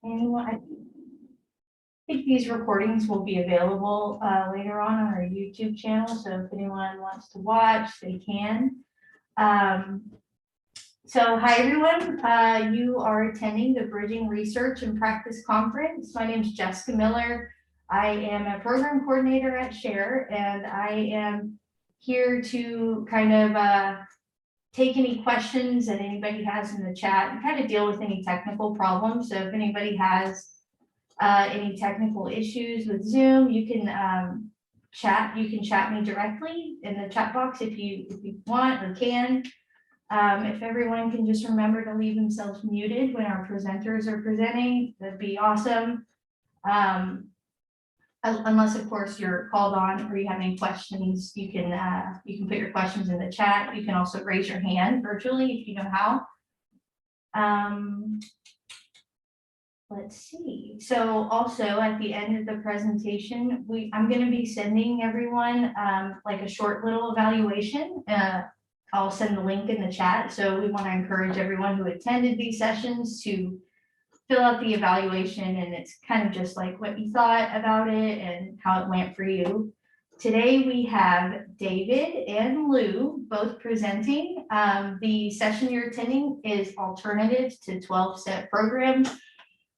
Anyone? I think these recordings will be available later on our YouTube channel. So if anyone wants to watch, they can. So hi everyone, you are attending the Bridging Research and Practice Conference. My name is Jessica Miller. I am a program coordinator at SHARE, and I am here to kind of take any questions that anybody has in the chat and kind of deal with any technical problems. So if anybody has any technical issues with Zoom, you can chat. You can chat me directly in the chat box if you want or can. If everyone can just remember to leave themselves muted when our presenters are presenting, that'd be awesome. Unless of course you're called on or you have any questions, you can put your questions in the chat. You can also raise your hand virtually if you know how. Let's see. So also at the end of the presentation, I'm going to be sending everyone like a short little evaluation. I'll send the link in the chat. So we want to encourage everyone who attended these sessions to fill out the evaluation, and it's kind of just like what you thought about it and how it went for you. Today we have David and Lou both presenting. The session you're attending is Alternatives to 12-Step Programs,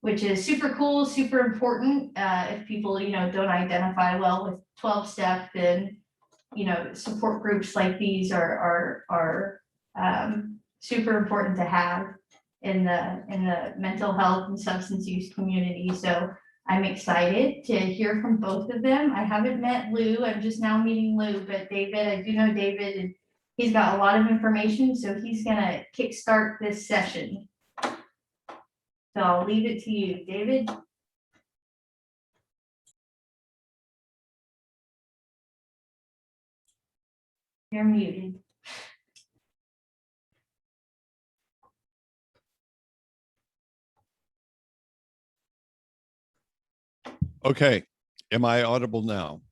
which is super cool, super important. If people, don't identify well with 12-step, then support groups like these are super important to have in the mental health and substance use community. So I'm excited to hear from both of them. I haven't met Lou. I'm just now meeting Lou, but David, I do know David, and he's got a lot of information. So he's gonna kickstart this session. So I'll leave it to you, David. You're muted. Okay, am I audible now?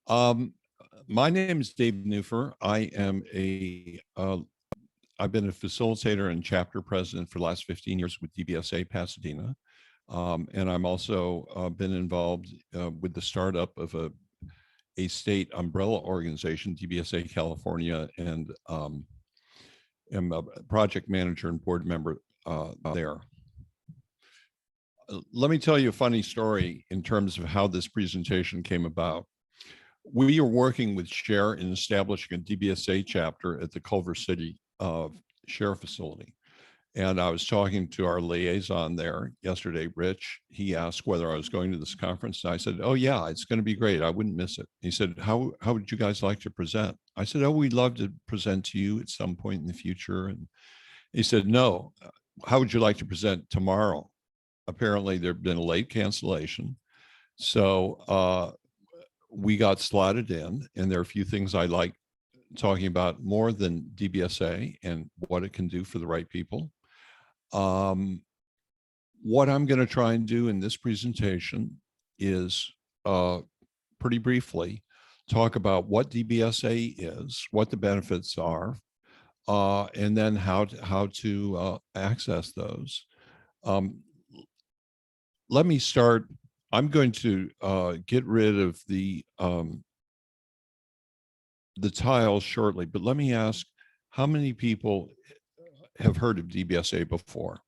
My name is Dave Nufer. I've been a facilitator and chapter president for the last 15 years with DBSA Pasadena. And I'm also been involved with the startup of a state umbrella organization, DBSA California, and am a project manager and board member there. Let me tell you a funny story in terms of how this presentation came about. We are working with SHARE in establishing a DBSA chapter at the Culver City SHARE facility. And I was talking to our liaison there yesterday, Rich. He asked whether I was going to this conference. And I said, oh yeah, it's going to be great. I wouldn't miss it. He said, how would you guys like to present? I said, oh, we'd love to present to you at some point in the future. And he said, no, how would you like to present tomorrow? Apparently there'd been a late cancellation. So we got slotted in, and there are a few things I like talking about more than DBSA and what it can do for the right people. What I'm going to try and do in this presentation is pretty briefly talk about what DBSA is, what the benefits are, and then how to access those. Let me start. I'm going to get rid of the tiles shortly, but let me ask, how many people have heard of DBSA before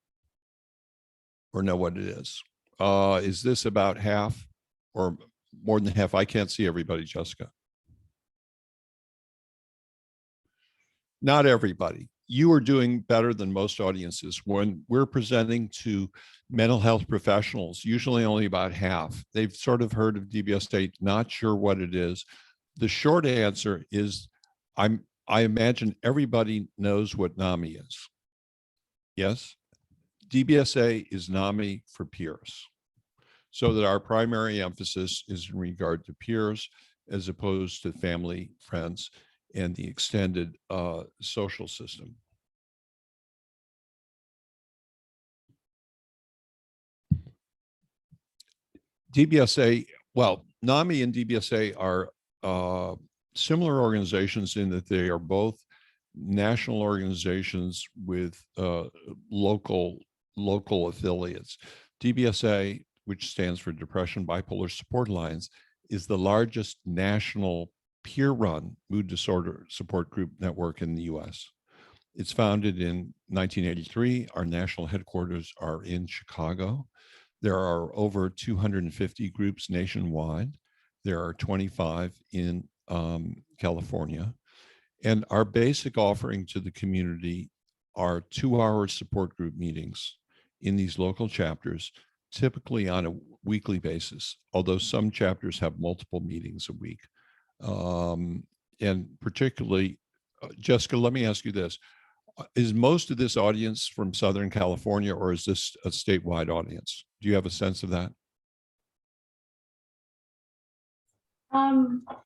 or know what it is? Is this about half or more than half? I can't see everybody, Jessica. Not everybody. You are doing better than most audiences. When we're presenting to mental health professionals, usually only about half. They've sort of heard of DBSA, not sure what it is. The short answer is I imagine everybody knows what NAMI is. Yes? DBSA is NAMI for peers. So that our primary emphasis is in regard to peers as opposed to family, friends, and the extended social system. DBSA, well, NAMI and DBSA are similar organizations in that they are both national organizations with local local affiliates. DBSA, which stands for Depression Bipolar Support Alliance, is the largest national peer-run mood disorder support group network in the US. It's founded in 1983. Our national headquarters are in Chicago. There are over 250 groups nationwide. There are 25 in California. And our basic offering to the community are 2-hour support group meetings in these local chapters, typically on a weekly basis, although some chapters have multiple meetings a week. And particularly, Jessica, let me ask you this. Is most of this audience from Southern California, or is this a statewide audience? Do you have a sense of that?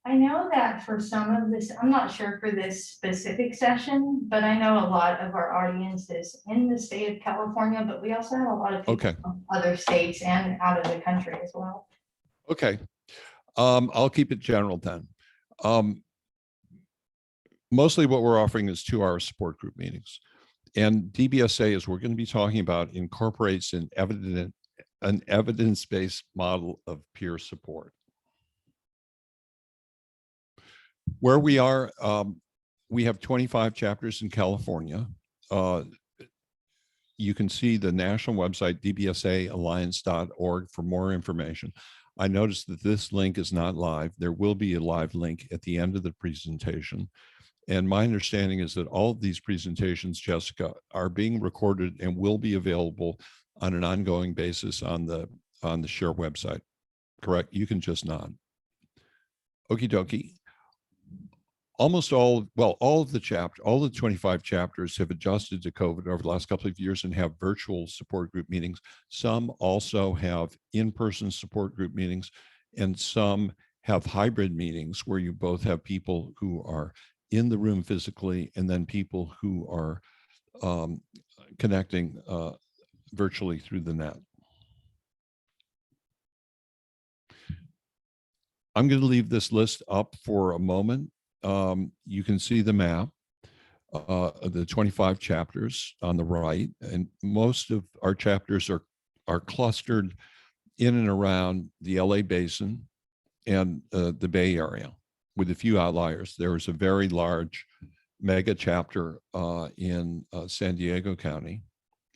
I know that for some of this, I'm not sure for this specific session, but I know a lot of our audience is in the state of California, but we also have a lot of people Okay. from other states and out of the country as well. Okay. I'll keep it general then. Mostly what we're offering is 2-hour support group meetings. And DBSA, as we're going to be talking about, incorporates an evidence-based model of peer support. Where we are, we have 25 chapters in California. You can see the national website, dbsaalliance.org, for more information. I noticed that this link is not live. There will be a live link at the end of the presentation. And my understanding is that all of these presentations, Jessica, are being recorded and will be available on an ongoing basis on the SHARE website. Correct? You can just nod. Okie dokie. Almost all of the 25 chapters have adjusted to COVID over the last couple of years and have virtual support group meetings. Some also have in-person support group meetings, and some have hybrid meetings where you both have people who are in the room physically and then people who are connecting virtually through the net. I'm going to leave this list up for a moment. You can see the map of the 25 chapters on the right, and most of our chapters are clustered in and around the LA Basin and the Bay Area, with a few outliers. There is a very large mega chapter in San Diego County,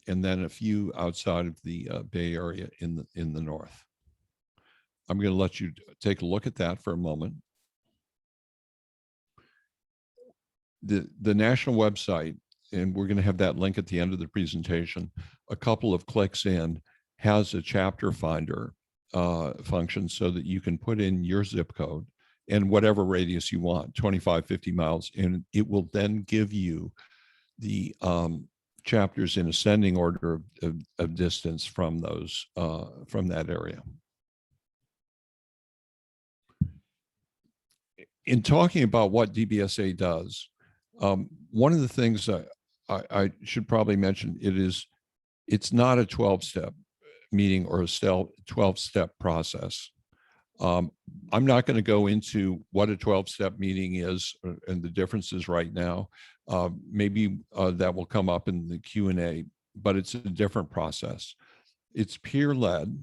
and then a few outside of the Bay Area in the north. I'm going to let you take a look at that for a moment. The national website, and we're going to have that link at the end of the presentation, a couple of clicks in, has a chapter finder function so that you can put in your zip code and whatever radius you want, 25, 50 miles, and it will then give you the chapters in ascending order of distance from those, from that area. In talking about what DBSA does, one of the things I should probably mention, it's not a 12-step meeting or a 12-step process. I'm not going to go into what a 12-step meeting is and the differences right now. Maybe that will come up in the Q&A, but it's a different process. It's peer-led,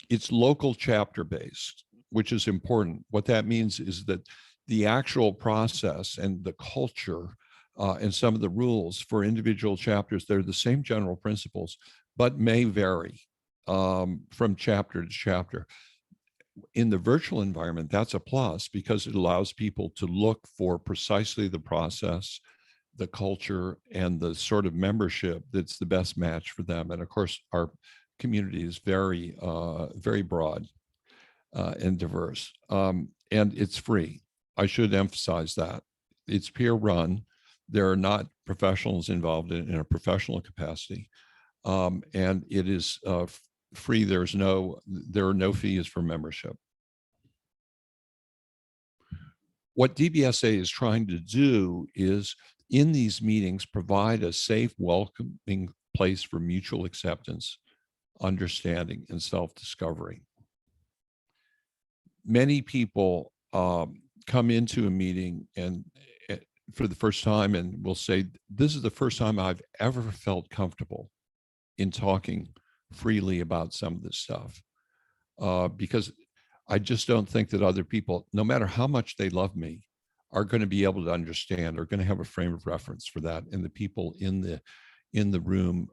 it's local chapter-based, which is important. What that means is that the actual process and the culture and some of the rules for individual chapters, they're the same general principles, but may vary from chapter to chapter. In the virtual environment, that's a plus because it allows people to look for precisely the process, the culture, and the sort of membership that's the best match for them. And of course, our community is very, very broad and diverse, and it's free. I should emphasize that. It's peer run. There are not professionals involved in a professional capacity, and it is free. There are no fees for membership. What DBSA is trying to do is, in these meetings, provide a safe, welcoming place for mutual acceptance, understanding, and self-discovery. Many people come into a meeting and for the first time and will say, this is the first time I've ever felt comfortable in talking freely about some of this stuff, because I just don't think that other people, no matter how much they love me, are going to be able to understand, or going to have a frame of reference for that. And the people in the room,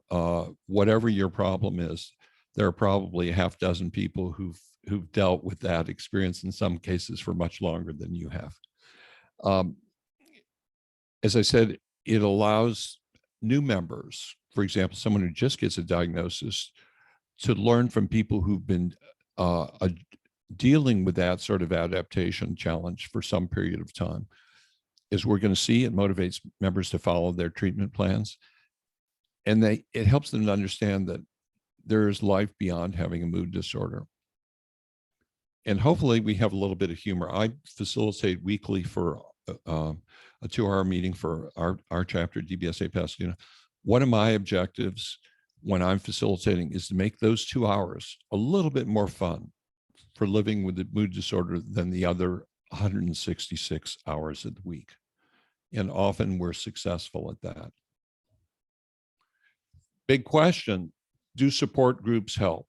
whatever your problem is, there are probably a half dozen people who've dealt with that experience in some cases for much longer than you have. As I said, it allows new members, for example, someone who just gets a diagnosis, to learn from people who've been dealing with that sort of adaptation challenge for some period of time. As we're going to see, it motivates members to follow their treatment plans. And it helps them to understand that there is life beyond having a mood disorder. And hopefully we have a little bit of humor. I facilitate weekly for a 2-hour meeting for our chapter, DBSA Pasadena. One of my objectives when I'm facilitating is to make those 2 hours a little bit more fun for living with the mood disorder than the other 166 hours of the week. And often we're successful at that. Big question, do support groups help?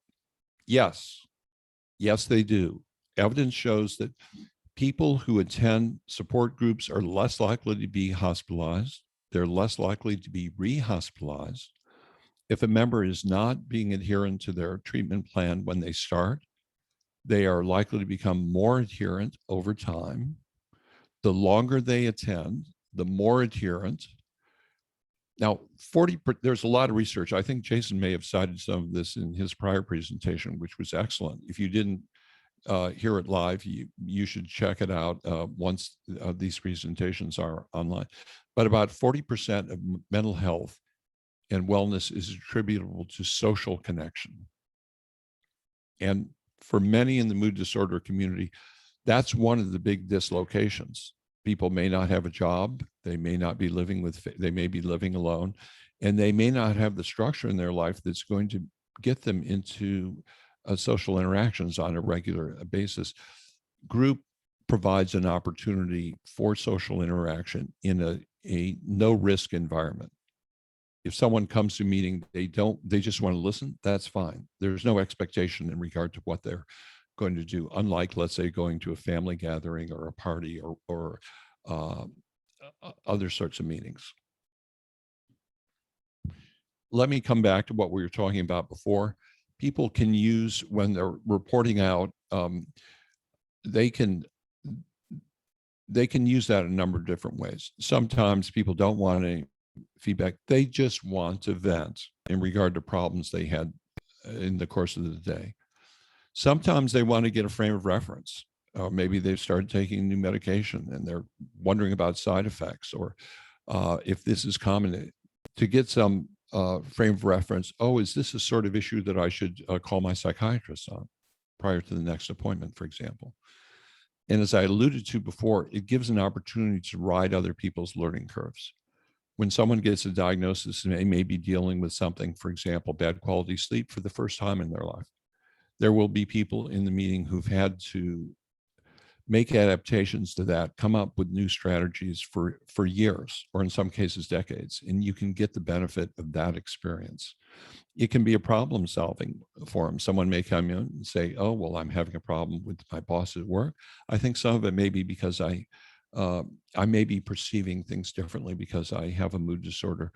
Yes. Yes, they do. Evidence shows that people who attend support groups are less likely to be hospitalized. They're less likely to be re-hospitalized. If a member is not being adherent to their treatment plan when they start, they are likely to become more adherent over time. The longer they attend, the more adherent. Now, there's a lot of research. I think Jason may have cited some of this in his prior presentation, which was excellent. If you didn't hear it live, you should check it out once these presentations are online. But about 40% of mental health and wellness is attributable to social connection. And for many in the mood disorder community, that's one of the big dislocations. People may not have a job, they may not be living they may be living alone, and they may not have the structure in their life that's going to get them into social interactions on a regular basis. Group provides an opportunity for social interaction in a no risk environment. If someone comes to a meeting, they just want to listen, that's fine. There's no expectation in regard to what they're going to do, unlike, let's say, going to a family gathering or a party or other sorts of meetings. Let me come back to what we were talking about before. People can use, when they're reporting out, they can use that in a number of different ways. Sometimes people don't want any feedback. They just want to vent in regard to problems they had in the course of the day. Sometimes they want to get a frame of reference. Maybe they've started taking new medication and they're wondering about side effects, or if this is common, to get some frame of reference. Oh, is this a sort of issue that I should call my psychiatrist on prior to the next appointment, for example? And as I alluded to before, it gives an opportunity to ride other people's learning curves. When someone gets a diagnosis and they may be dealing with something, for example, bad quality sleep for the first time in their life, there will be people in the meeting who've had to make adaptations to that, come up with new strategies for years, or in some cases decades, and you can get the benefit of that experience. It can be a problem solving for them. Someone may come in and say, oh, well, I'm having a problem with my boss at work. I think some of it may be because I may be perceiving things differently because I have a mood disorder.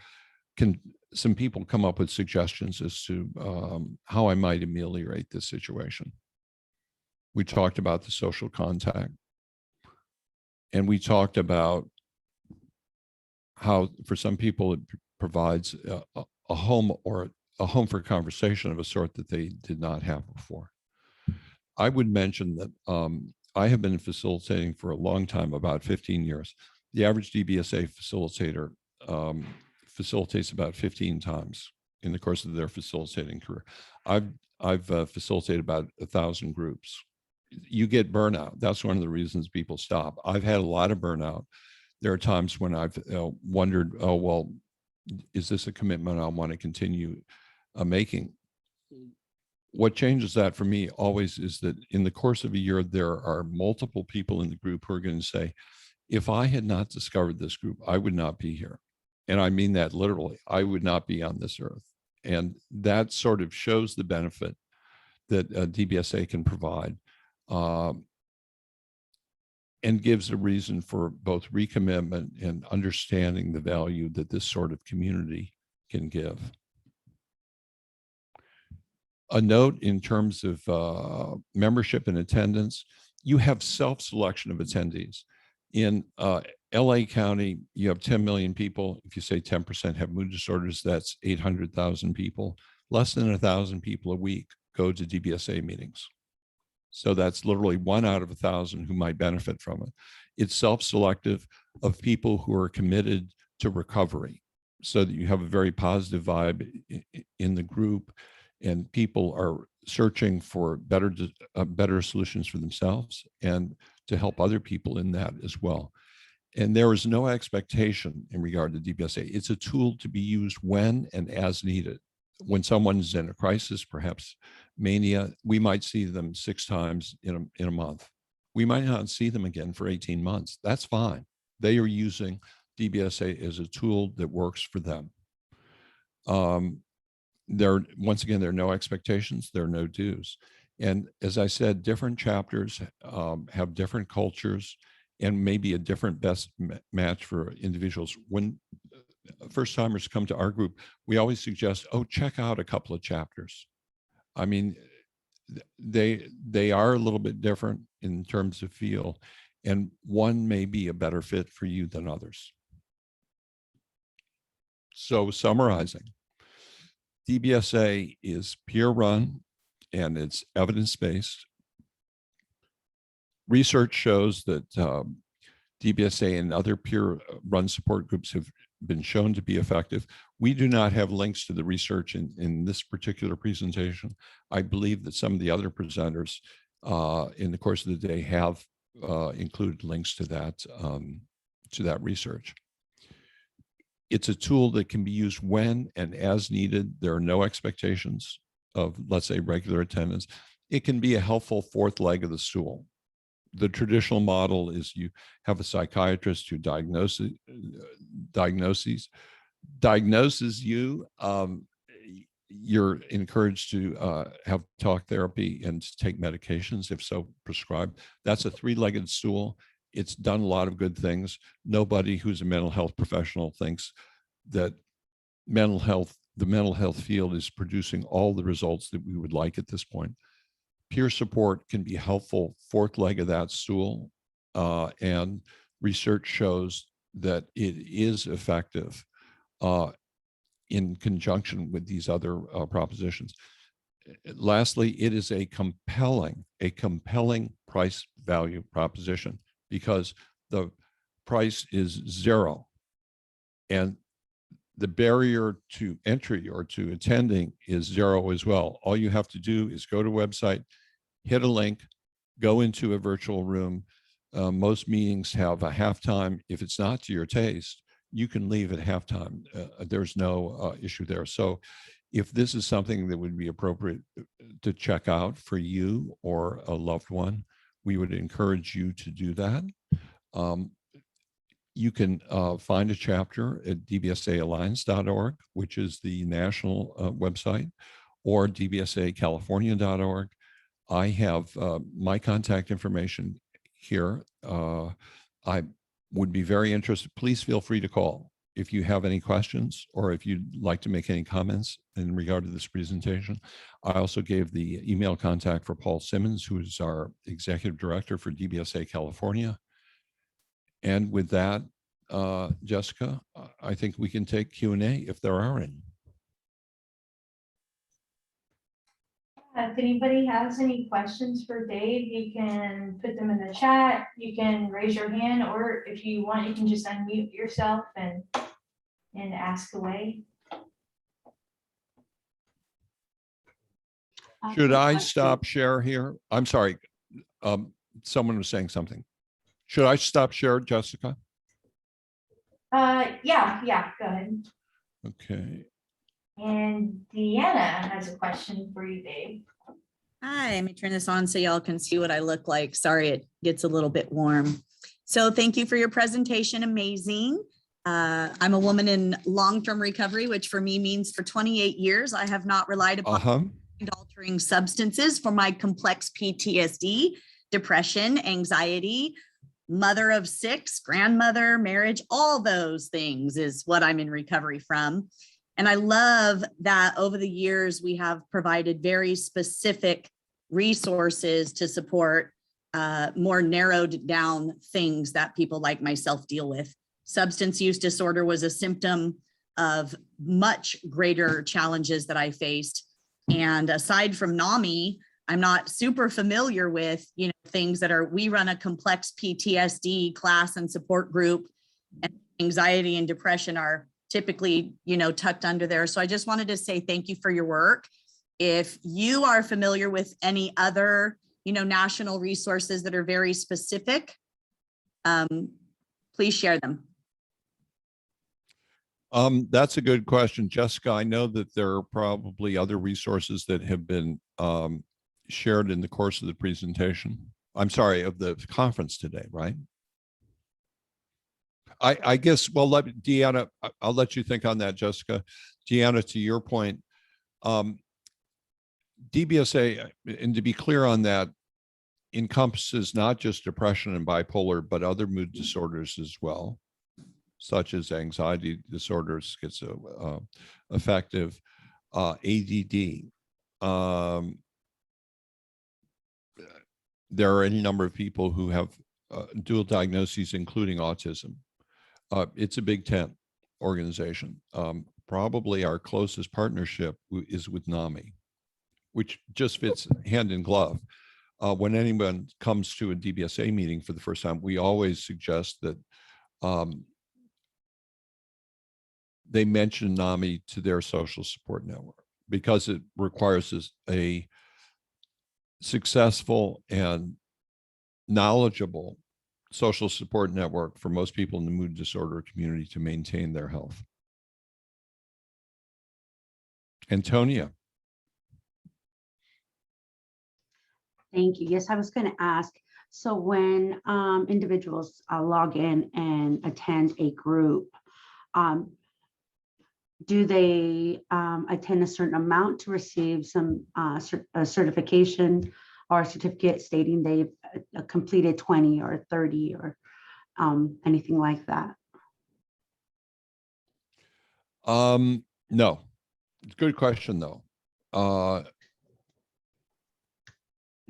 Some people come up with suggestions as to how I might ameliorate this situation. We talked about the social contact, and we talked about how for some people it provides a home, or a home for conversation of a sort that they did not have before. I would mention that I have been facilitating for a long time, about 15 years. The average DBSA facilitator facilitates about 15 times in the course of their facilitating career. I've facilitated about 1,000 groups. You get burnout. That's one of the reasons people stop. I've had a lot of burnout. There are times when I've wondered, oh, well, is this a commitment I want to continue making? What changes that for me always is that in the course of a year, there are multiple people in the group who are going to say, if I had not discovered this group, I would not be here. And I mean that literally. I would not be on this earth. And that sort of shows the benefit that DBSA can provide, and gives a reason for both recommitment and understanding the value that this sort of community can give. A note in terms of membership and attendance, you have self-selection of attendees. In LA County, you have 10 million people. If you say 10% have mood disorders, that's 800,000 people. Less than 1,000 people a week go to DBSA meetings. So that's literally 1 out of 1,000 who might benefit from it. It's self-selective of people who are committed to recovery, so that you have a very positive vibe in the group, and people are searching for better solutions for themselves and to help other people in that as well. And there is no expectation in regard to DBSA. It's a tool to be used when and as needed. When someone's in a crisis, perhaps mania, we might see them 6 times in a month. We might not see them again for 18 months. That's fine. They are using DBSA as a tool that works for them. Once again, there are no expectations, there are no dues. And as I said, different chapters have different cultures and maybe a different best match for individuals. When first timers come to our group, we always suggest, oh, check out a couple of chapters. I mean, they are a little bit different in terms of feel, and one may be a better fit for you than others. So summarizing, DBSA is peer run and it's evidence-based. Research shows that DBSA and other peer run support groups have been shown to be effective. We do not have links to the research in this particular presentation. I believe that some of the other presenters in the course of the day have included links to that research. It's a tool that can be used when and as needed. There are no expectations of, let's say, regular attendance. It can be a helpful fourth leg of the stool. The traditional model is you have a psychiatrist who diagnoses you. You're encouraged to have talk therapy and take medications, if so prescribed. That's a 3-legged stool. It's done a lot of good things. Nobody who's a mental health professional thinks that the mental health field is producing all the results that we would like at this point. Peer support can be helpful, 4th leg of that stool, and research shows that it is effective in conjunction with these other propositions. Lastly, it is a compelling price value proposition, because the price is 0 and the barrier to entry or to attending is 0 as well. All you have to do is go to a website, hit a link, go into a virtual room. Most meetings have a halftime. If it's not to your taste, you can leave at halftime. There's no issue there. So if this is something that would be appropriate to check out for you or a loved one, we would encourage you to do that. You can find a chapter at dbsaalliance.org, which is the national website, or dbsacalifornia.org. I have my contact information here. I would be very interested. Please feel free to call if you have any questions or if you'd like to make any comments in regard to this presentation. I also gave the email contact for Paul Simmons, who is our executive director for DBSA California. And with that, Jessica, I think we can take Q&A if there are any. If anybody has any questions for Dave, you can put them in the chat. You can raise your hand, or if you want, you can just unmute yourself and ask away. Should I stop share here? I'm sorry. Someone was saying something. Should I stop share, Jessica? Yeah, go ahead. Okay. And Deanna has a question for you, Dave. Hi, let me turn this on so y'all can see what I look like. Sorry, it gets a little bit warm. So thank you for your presentation. Amazing. I'm a woman in long-term recovery, which for me means for 28 years, I have not relied upon altering substances for my complex PTSD, depression, anxiety, mother of 6, grandmother, marriage, all those things is what I'm in recovery from. And I love that over the years, we have provided very specific resources to support more narrowed down things that people like myself deal with. Substance use disorder was a symptom of much greater challenges that I faced. And aside from NAMI, I'm not super familiar with, things that are, we run a complex PTSD class and support group, and anxiety and depression are typically, tucked under there. So I just wanted to say thank you for your work. If you are familiar with any other, national resources that are very specific, please share them. That's a good question, Jessica. I know that there are probably other resources that have been shared in the course of the presentation. I'm sorry, of the conference today, right? I guess, well, Deanna, I'll let you think on that, Jessica. Deanna, to your point, DBSA, and to be clear on that, encompasses not just depression and bipolar, but other mood disorders as well, such as anxiety disorders, schizoaffective, ADD. There are any number of people who have dual diagnoses, including autism. It's a Big Tent organization. Probably our closest partnership is with NAMI, which just fits hand in glove. When anyone comes to a DBSA meeting for the first time, we always suggest that they mention NAMI to their social support network, because it requires a successful and knowledgeable social support network for most people in the mood disorder community to maintain their health. Antonia. Thank you. Yes, I was going to ask. So when individuals log in and attend a group, do they attend a certain amount to receive some a certification or a certificate stating they've completed 20 or 30 or anything like that? No, it's a good question though.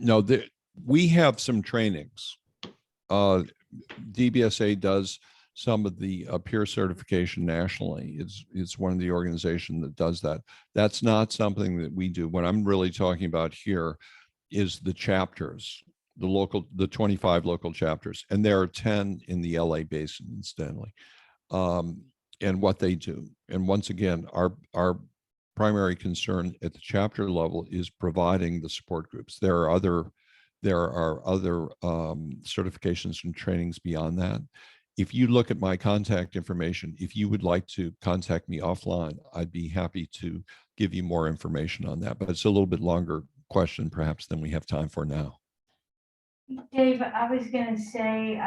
No, we have some trainings. DBSA does some of the peer certification nationally. It's one of the organizations that does that. That's not something that we do. What I'm really talking about here is the chapters, the 25 local chapters, and there are 10 in the LA basin, incidentally, and what they do. And once again, our primary concern at the chapter level is providing the support groups. There are other certifications and trainings beyond that. If you look at my contact information, if you would like to contact me offline, I'd be happy to give you more information on that. But it's a little bit longer question perhaps than we have time for now. Dave, I was going to say,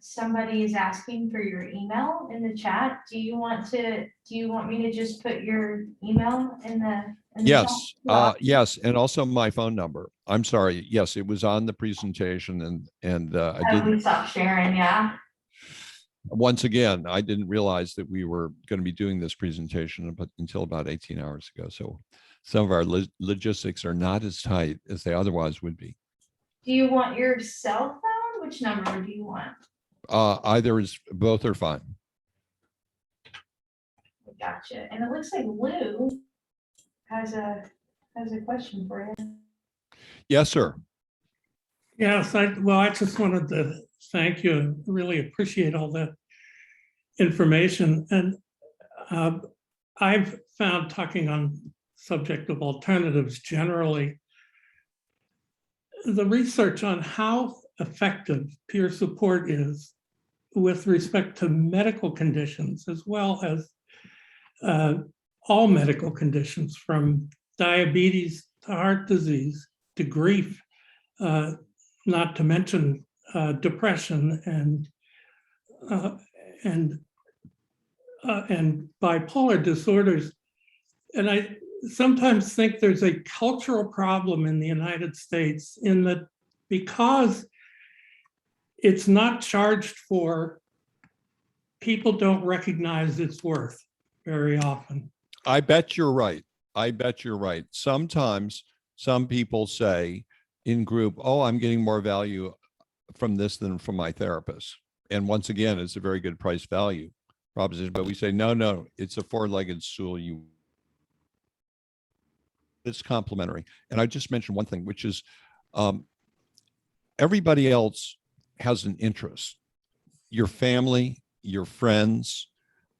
somebody is asking for your email in the chat. Do you want me to just put your email in the Yes, chat? yes, and also my phone number. I'm sorry. Yes, it was on the presentation, and I didn't. We stopped sharing, yeah. Once again, I didn't realize that we were going to be doing this presentation until about 18 hours ago. So some of our logistics are not as tight as they otherwise would be. Do you want your cell phone? Which number do you want? Both are fine. Gotcha. And it looks like Lou has a question for you. Yes, sir. Yes, I just wanted to thank you and really appreciate all that information. And I've found, talking on subject of alternatives generally, the research on how effective peer support is with respect to medical conditions, as well as all medical conditions, from diabetes to heart disease to grief, not to mention depression and and bipolar disorders. And I sometimes think there's a cultural problem in the United States in that because it's not charged for, people don't recognize its worth very often. I bet you're right. I bet you're right. Sometimes some people say in group, oh, I'm getting more value from this than from my therapist. And once again, it's a very good price value proposition, but we say, no, it's a four-legged stool. It's complementary. And I just mentioned one thing, which is everybody else has an interest. Your family, your friends,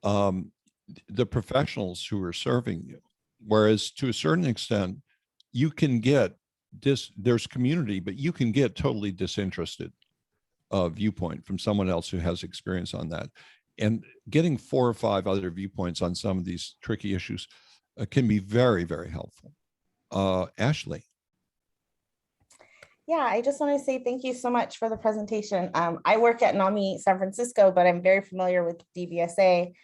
the professionals who are serving you. Whereas to a certain extent, you can get there's community, but you can get totally disinterested viewpoint from someone else who has experience on that. And getting 4 or 5 other viewpoints on some of these tricky issues can be very, very helpful. Ashley. Yeah, I just want to say thank you so much for the presentation. I work at NAMI San Francisco, but I'm very familiar with DBSA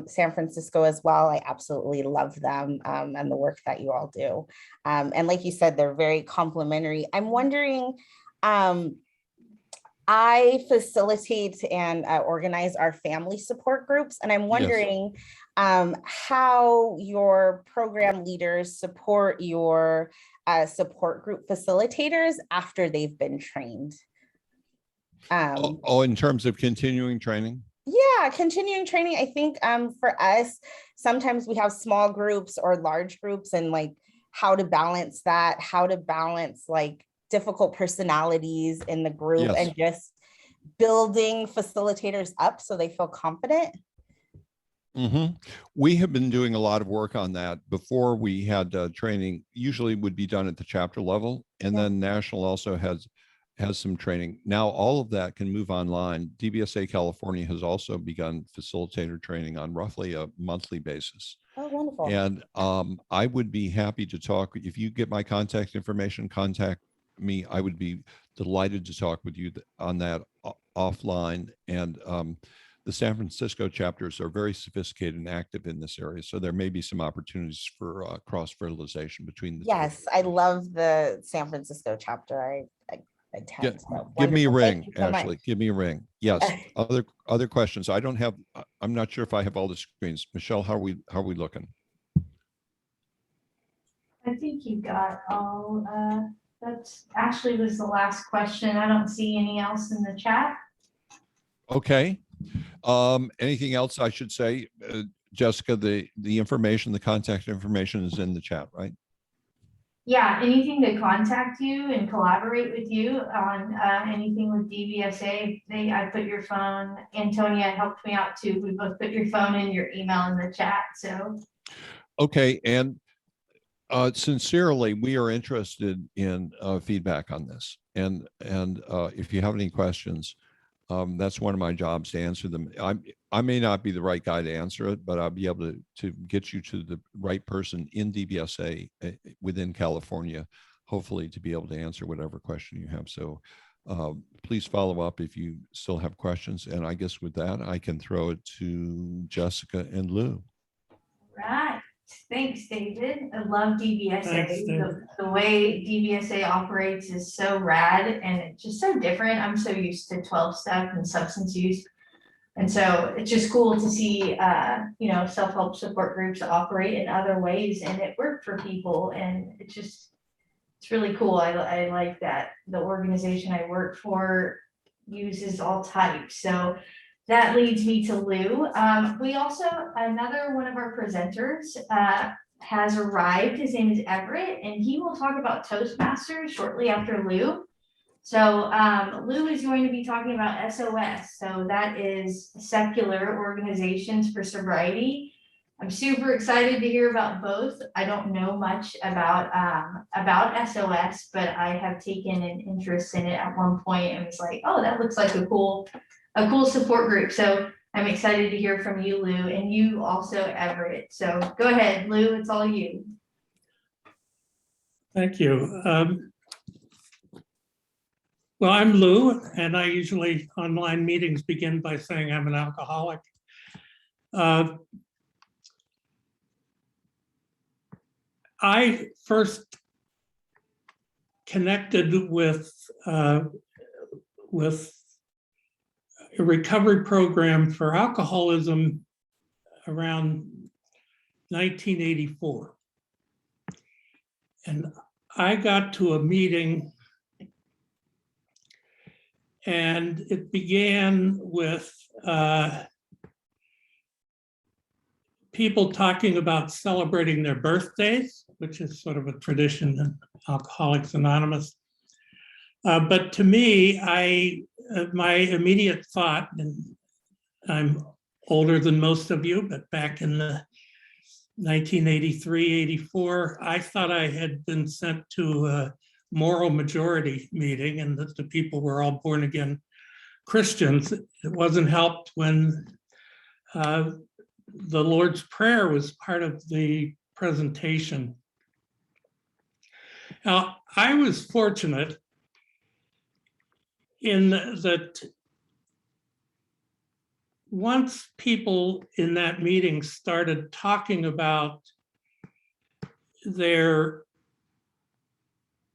San Francisco as well. I absolutely love them and the work that you all do. And like you said, they're very complementary. I'm wondering, I facilitate and organize our family support groups, and I'm wondering how your program leaders support your support group facilitators after they've been trained. In terms of continuing training? Yeah, continuing training. I think for us, sometimes we have small groups or large groups, and like how to balance that, how to balance like difficult personalities in the group and just building facilitators up so they feel confident. We have been doing a lot of work on that. Before we had training, usually would be done at the chapter level, and then national also has some training. Now all of that can move online. DBSA California has also begun facilitator training on roughly a monthly basis. Oh, wonderful. And I would be happy to talk. If you get my contact information, contact me. I would be delighted to talk with you on that offline. And the San Francisco chapters are very sophisticated and active in this area. So there may be some opportunities for cross-fertilization between the two. Yes, I love the San Francisco chapter. I attend. Give me a ring, Ashley. Give me a ring. Yes. Other questions? I don't have, I'm not sure if I have all the screens. Michelle, how are we looking? I think you got all, that's actually was the last question. I don't see any else in the chat. Okay. Anything else I should say? Jessica, the information, the contact information is in the chat, right? Yeah, anything to contact you and collaborate with you on anything with DBSA, I put your phone, Antonia helped me out too. We both put your phone and your email in the chat, so. Okay, and sincerely, we are interested in feedback on this. And if you have any questions, that's one of my jobs to answer them. I may not be the right guy to answer it, but I'll be able to get you to the right person in DBSA within California, hopefully to be able to answer whatever question you have. So please follow up if you still have questions. And I guess with that, I can throw it to Jessica and Lou. Right. Thanks, David. I love DBSA. Thanks, the way DBSA operates is so rad and it's just so different. I'm so used to 12-step and substance use. And so it's just cool to see, self-help support groups operate in other ways and it worked for people. And it's really cool. I like that the organization I work for uses all types. So that leads me to Lou. We also, another one of our presenters has arrived. His name is Everette, and he will talk about Toastmasters shortly after Lou. So Lou is going to be talking about SOS. So that is Secular Organizations for Sobriety. I'm super excited to hear about both. I don't know much about SOS, but I have taken an interest in it at one point and was like, oh, that looks like a cool support group. So I'm excited to hear from you, Lou, and you also, Everette. So go ahead, Lou, it's all you. Thank you. Well, I'm Lou, and I usually online meetings begin by saying I'm an alcoholic. I first connected with a recovery program for alcoholism around 1984. And I got to a meeting and it began with people talking about celebrating their birthdays, which is sort of a tradition in Alcoholics Anonymous. But to me, my immediate thought, and I'm older than most of you, but back in the 1983, 84, I thought I had been sent to a moral majority meeting and that the people were all born again Christians. It wasn't helped when the Lord's Prayer was part of the presentation. Now, I was fortunate in that once people in that meeting started talking about their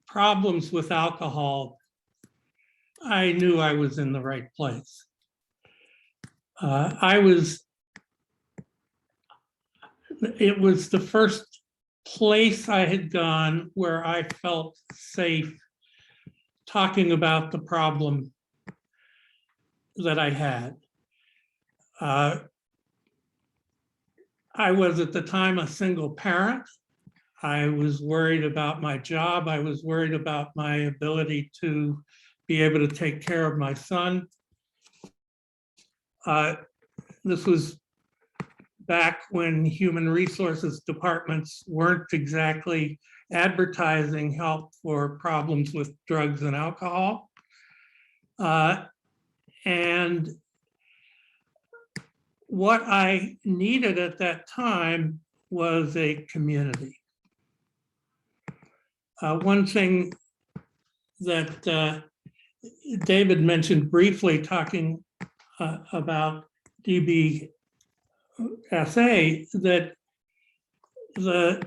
problems with alcohol, I knew I was in the right place. It was the first place I had gone where I felt safe talking about the problem that I had. I was at the time a single parent. I was worried about my job. I was worried about my ability to be able to take care of my son. This was back when human resources departments weren't exactly advertising help for problems with drugs and alcohol. And what I needed at that time was a community. One thing that David mentioned briefly talking about DBSA, that the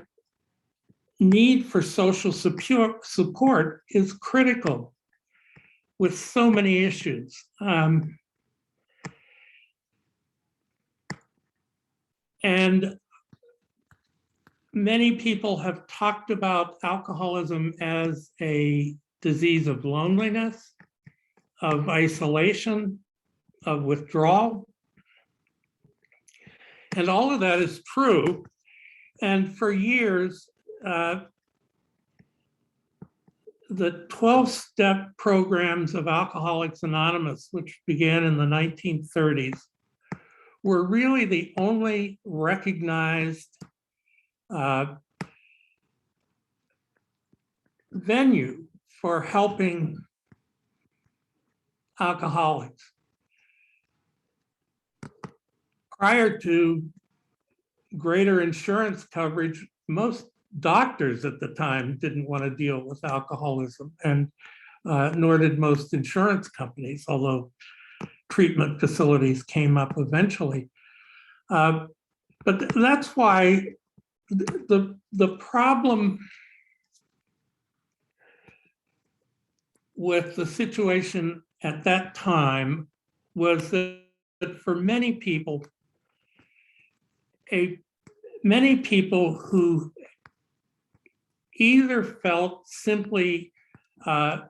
need for social support is critical with so many issues. And many people have talked about alcoholism as a disease of loneliness, of isolation, of withdrawal. And all of that is true. And for years, the 12-step programs of Alcoholics Anonymous, which began in the 1930s, were really the only recognized venue for helping alcoholics. Prior to greater insurance coverage, most doctors at the time didn't want to deal with alcoholism, and nor did most insurance companies, although treatment facilities came up eventually. But that's why the problem with the situation at that time was that for many people who either felt simply that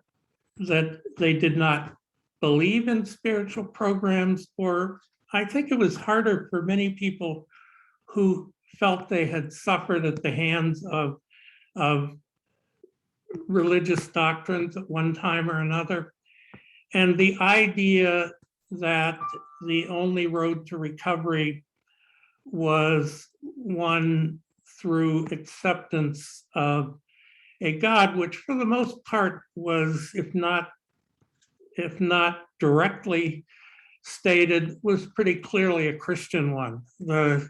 they did not believe in spiritual programs, or I think it was harder for many people who felt they had suffered at the hands of religious doctrines at one time or another. And the idea that the only road to recovery was one through acceptance of a God, which for the most part was, if not directly stated, was pretty clearly a Christian one. The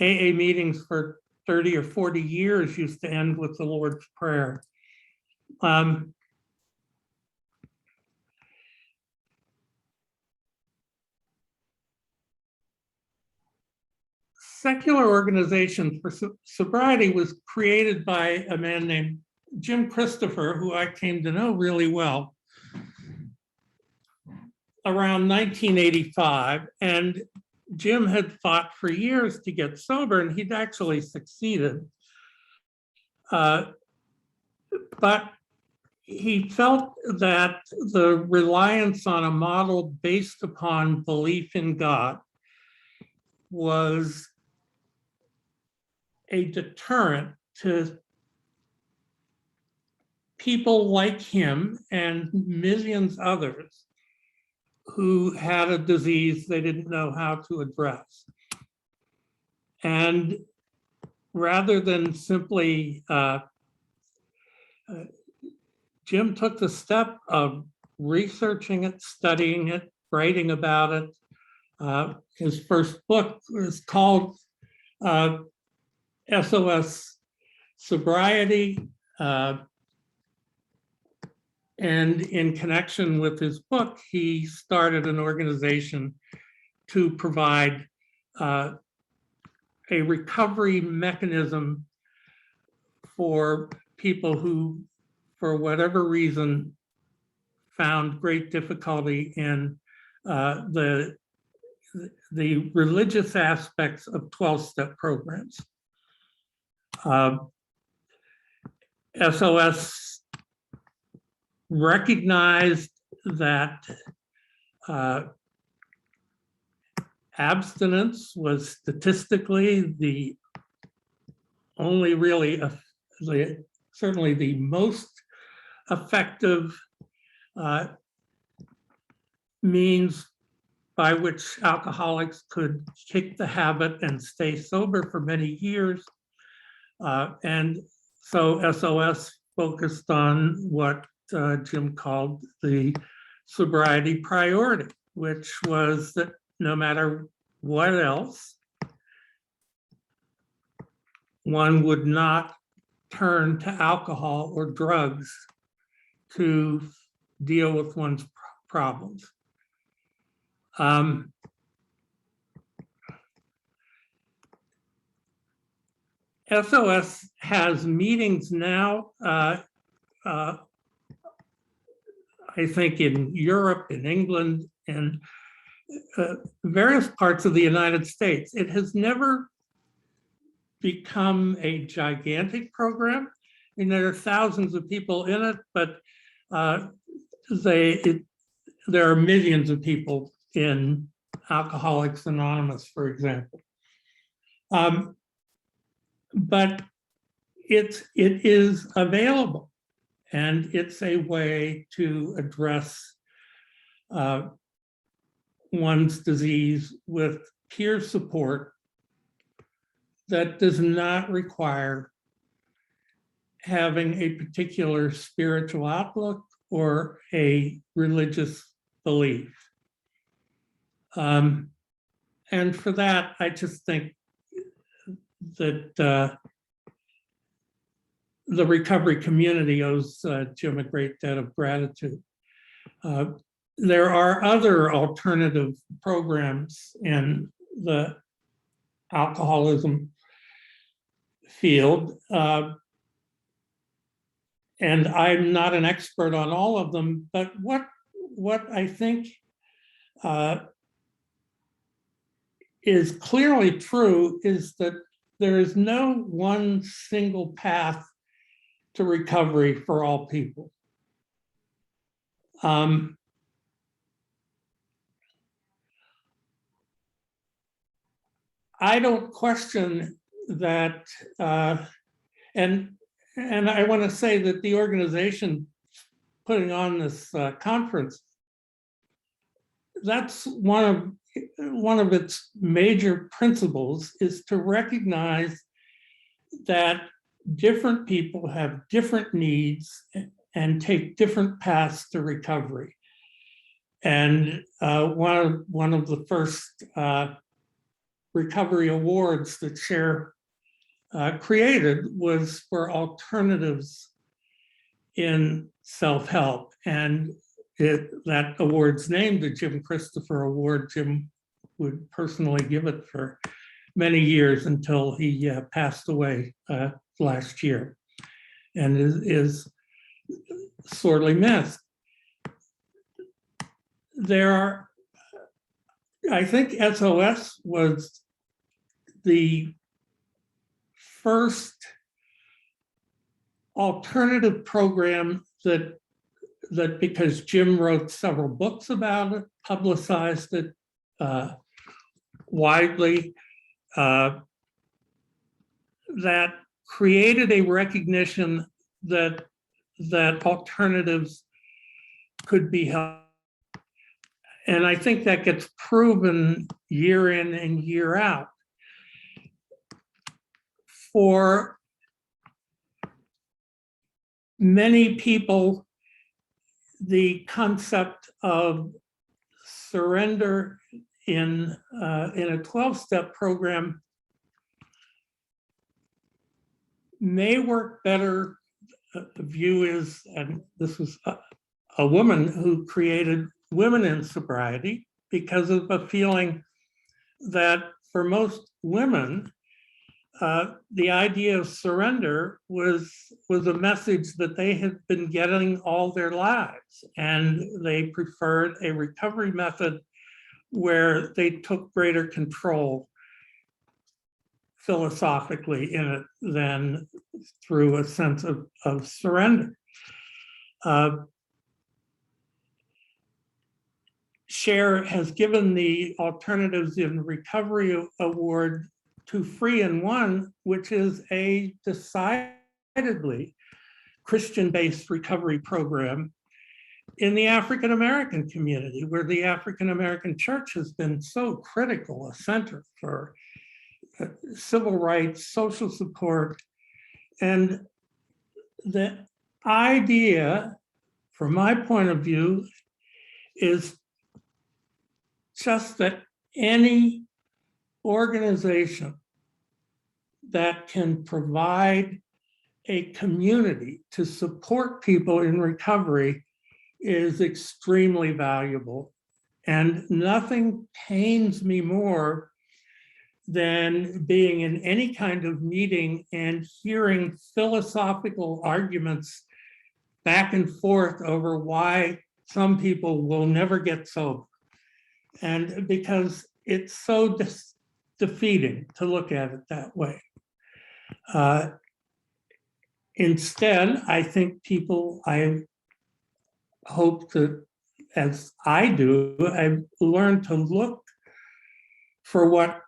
AA meetings for 30 or 40 years used to end with the Lord's Prayer. secular organization for sobriety was created by a man named Jim Christopher, who I came to know really well, around 1985. And Jim had fought for years to get sober, and he'd actually succeeded. But he felt that the reliance on a model based upon belief in God was a deterrent to people like him and millions others who had a disease they didn't know how to address. And rather than simply, Jim took the step of researching it, studying it, writing about it. His first book was called SOS Sobriety. And in connection with his book, he started an organization to provide a recovery mechanism for people who, for whatever reason, found great difficulty in the religious aspects of 12-step programs. SOS recognized that abstinence was statistically the only really, certainly the most effective means by which alcoholics could kick the habit and stay sober for many years. And so SOS focused on what Jim called the sobriety priority, which was that no matter what else, one would not turn to alcohol or drugs to deal with one's problems. SOS has meetings now, I think in Europe, in England, and various parts of the United States. It has never become a gigantic program. And there are thousands of people in it, but there are millions of people in Alcoholics Anonymous, for example. But it is available, and it's a way to address one's disease with peer support that does not require having a particular spiritual outlook or a religious belief. And for that, I just think that the recovery community owes Jim a great debt of gratitude. There are other alternative programs in the alcoholism field, and I'm not an expert on all of them, but what I think is clearly true is that there is no one single path to recovery for all people. I don't question that, and I want to say that the organization putting on this conference, that's one of its major principles is to recognize that different people have different needs and take different paths to recovery. And one of the first recovery awards that SHARE created was for alternatives in self-help. And that award's named the Jim Christopher Award. Jim would personally give it for many years until he passed away last year, and is sorely missed. There are, I think SOS was the first alternative program that because Jim wrote several books about it, publicized it widely, that created a recognition that alternatives could be helped. And I think that gets proven year in and year out. For many people, the concept of surrender in a 12-step program may work better. The view is, and this was a woman who created Women in Sobriety, because of a feeling that for most women, the idea of surrender was a message that they had been getting all their lives, and they preferred a recovery method where they took greater control philosophically in it than through a sense of surrender. Cher has given the Alternatives in Recovery Award to Free in One, which is a decidedly Christian-based recovery program in the African-American community, where the African-American church has been so critical, a center for civil rights, social support. And the idea, from my point of view, is just that any organization that can provide a community to support people in recovery is extremely valuable. And nothing pains me more than being in any kind of meeting and hearing philosophical arguments back and forth over why some people will never get sober. And because it's so defeating to look at it that way. Instead, I think I hope that, as I do, I've learned to look for what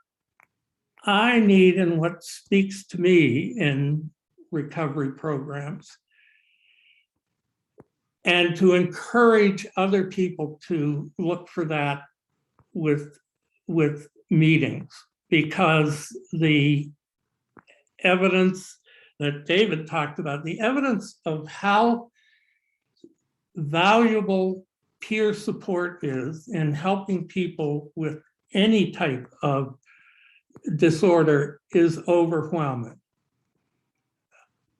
I need and what speaks to me in recovery programs, and to encourage other people to look for that with meetings, because the evidence that David talked about, the evidence of how valuable peer support is in helping people with any type of disorder is overwhelming.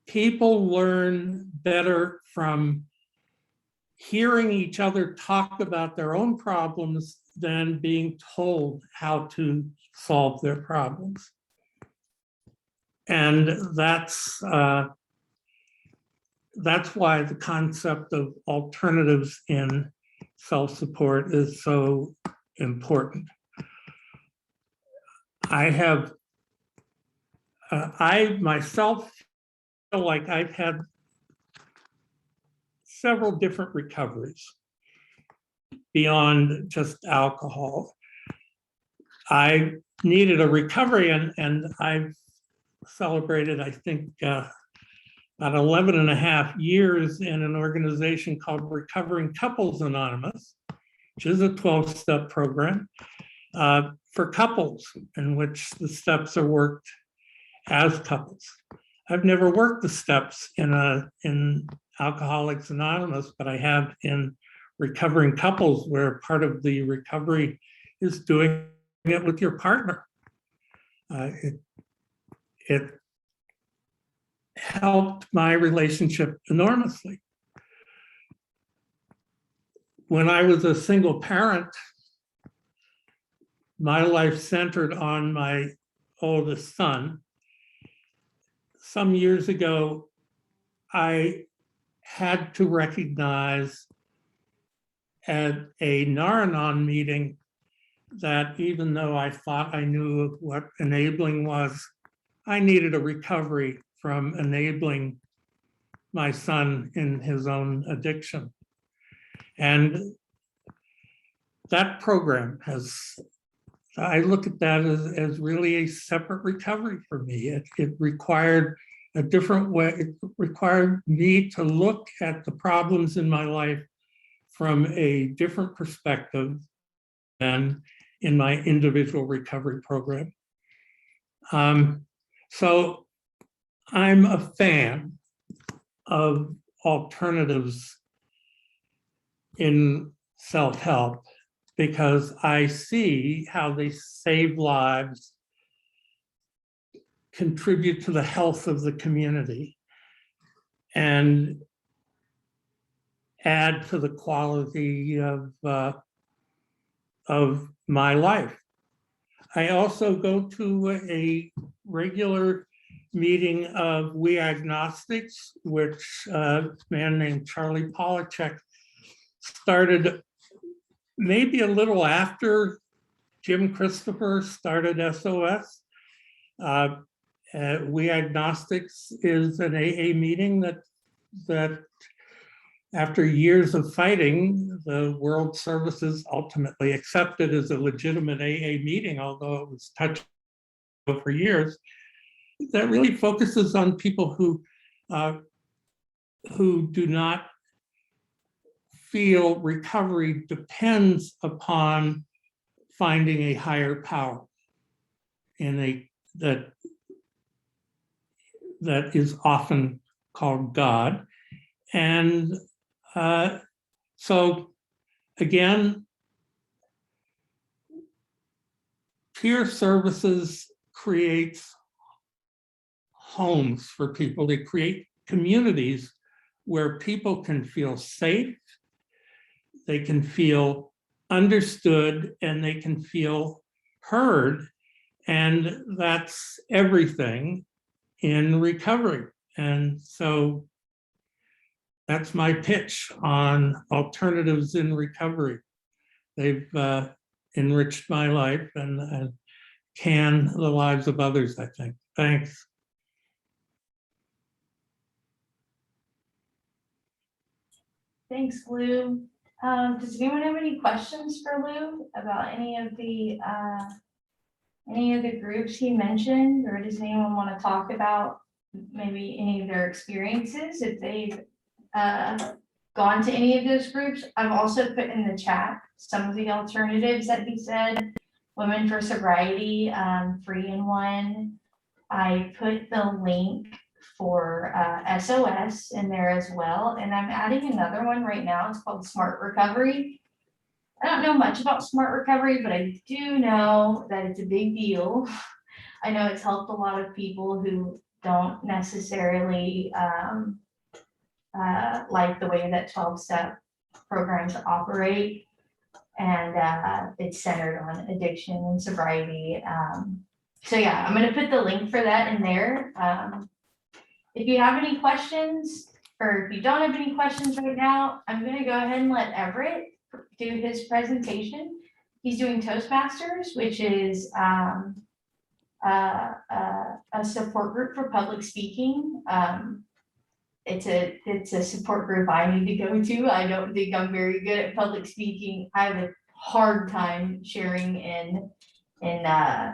People learn better from hearing each other talk about their own problems than being told how to solve their problems. And that's why the concept of alternatives in self-support is so important. I myself feel like I've had several different recoveries beyond just alcohol. I needed a recovery, and I've celebrated, I think, about 11 and a half years in an organization called Recovering Couples Anonymous, which is a 12-step program for couples in which the steps are worked as couples. I've never worked the steps in Alcoholics Anonymous, but I have in Recovering Couples, where part of the recovery is doing it with your partner. It helped my relationship enormously. When I was a single parent, my life centered on my oldest son. Some years ago, I had to recognize at a Naranon meeting that even though I thought I knew what enabling was, I needed a recovery from enabling my son in his own addiction. And that program I look at that as really a separate recovery for me. It required a different way. It required me to look at the problems in my life from a different perspective than in my individual recovery program. So I'm a fan of alternatives in self-help because I see how they save lives, contribute to the health of the community, and add to the quality of my life. I also go to a regular meeting of We Agnostics, which a man named Charlie Polachek started maybe a little after Jim Christopher started SOS. We Agnostics is an AA meeting that after years of fighting, the World Services ultimately accepted as a legitimate AA meeting, although it was touched for years. That really focuses on people who do not feel recovery depends upon finding a higher power that is often called God. And so again, peer services creates homes for people. They create communities where people can feel safe, they can feel understood, and they can feel heard. And that's everything in recovery. And so that's my pitch on alternatives in recovery. They've enriched my life and can the lives of others, I think. Thanks. Thanks, Lou. Does anyone have any questions for Lou about any of the groups he mentioned, or does anyone want to talk about maybe any of their experiences if they've gone to any of those groups? I've also put in the chat some of the alternatives that he said. Women for Sobriety, 3-in-1. I put the link for SOS in there as well, and I'm adding another one right now. It's called Smart Recovery. I don't know much about Smart Recovery, but I do know that it's a big deal. I know it's helped a lot of people who don't necessarily like the way that 12-step programs operate, and it's centered on addiction and sobriety. So yeah, I'm going to put the link for that in there. If you have any questions, or if you don't have any questions right now, I'm going to go ahead and let Everette do his presentation. He's doing Toastmasters, which is a support group for public speaking. It's a support group I need to go to. I don't think I'm very good at public speaking. I have a hard time sharing in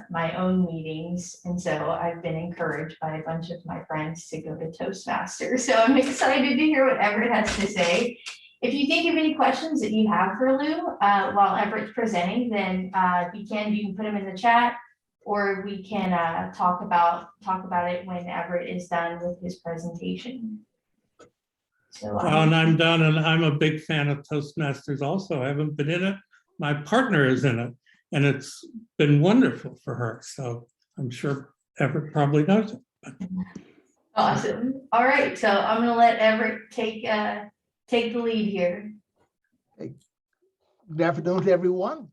my own meetings, and so I've been encouraged by a bunch of my friends to go to Toastmasters. So I'm excited to hear what Everette has to say. If you think of any questions that you have for Lou while Everett's presenting, then you can put them in the chat, or we can talk about it when Everette is done with his presentation. So, and I'm done, and I'm a big fan of Toastmasters also. I haven't been in it. My partner is in it, and it's been wonderful for her. So I'm sure Everette probably knows it. Awesome. All right, so I'm gonna let Everette take the lead here. Good afternoon to everyone.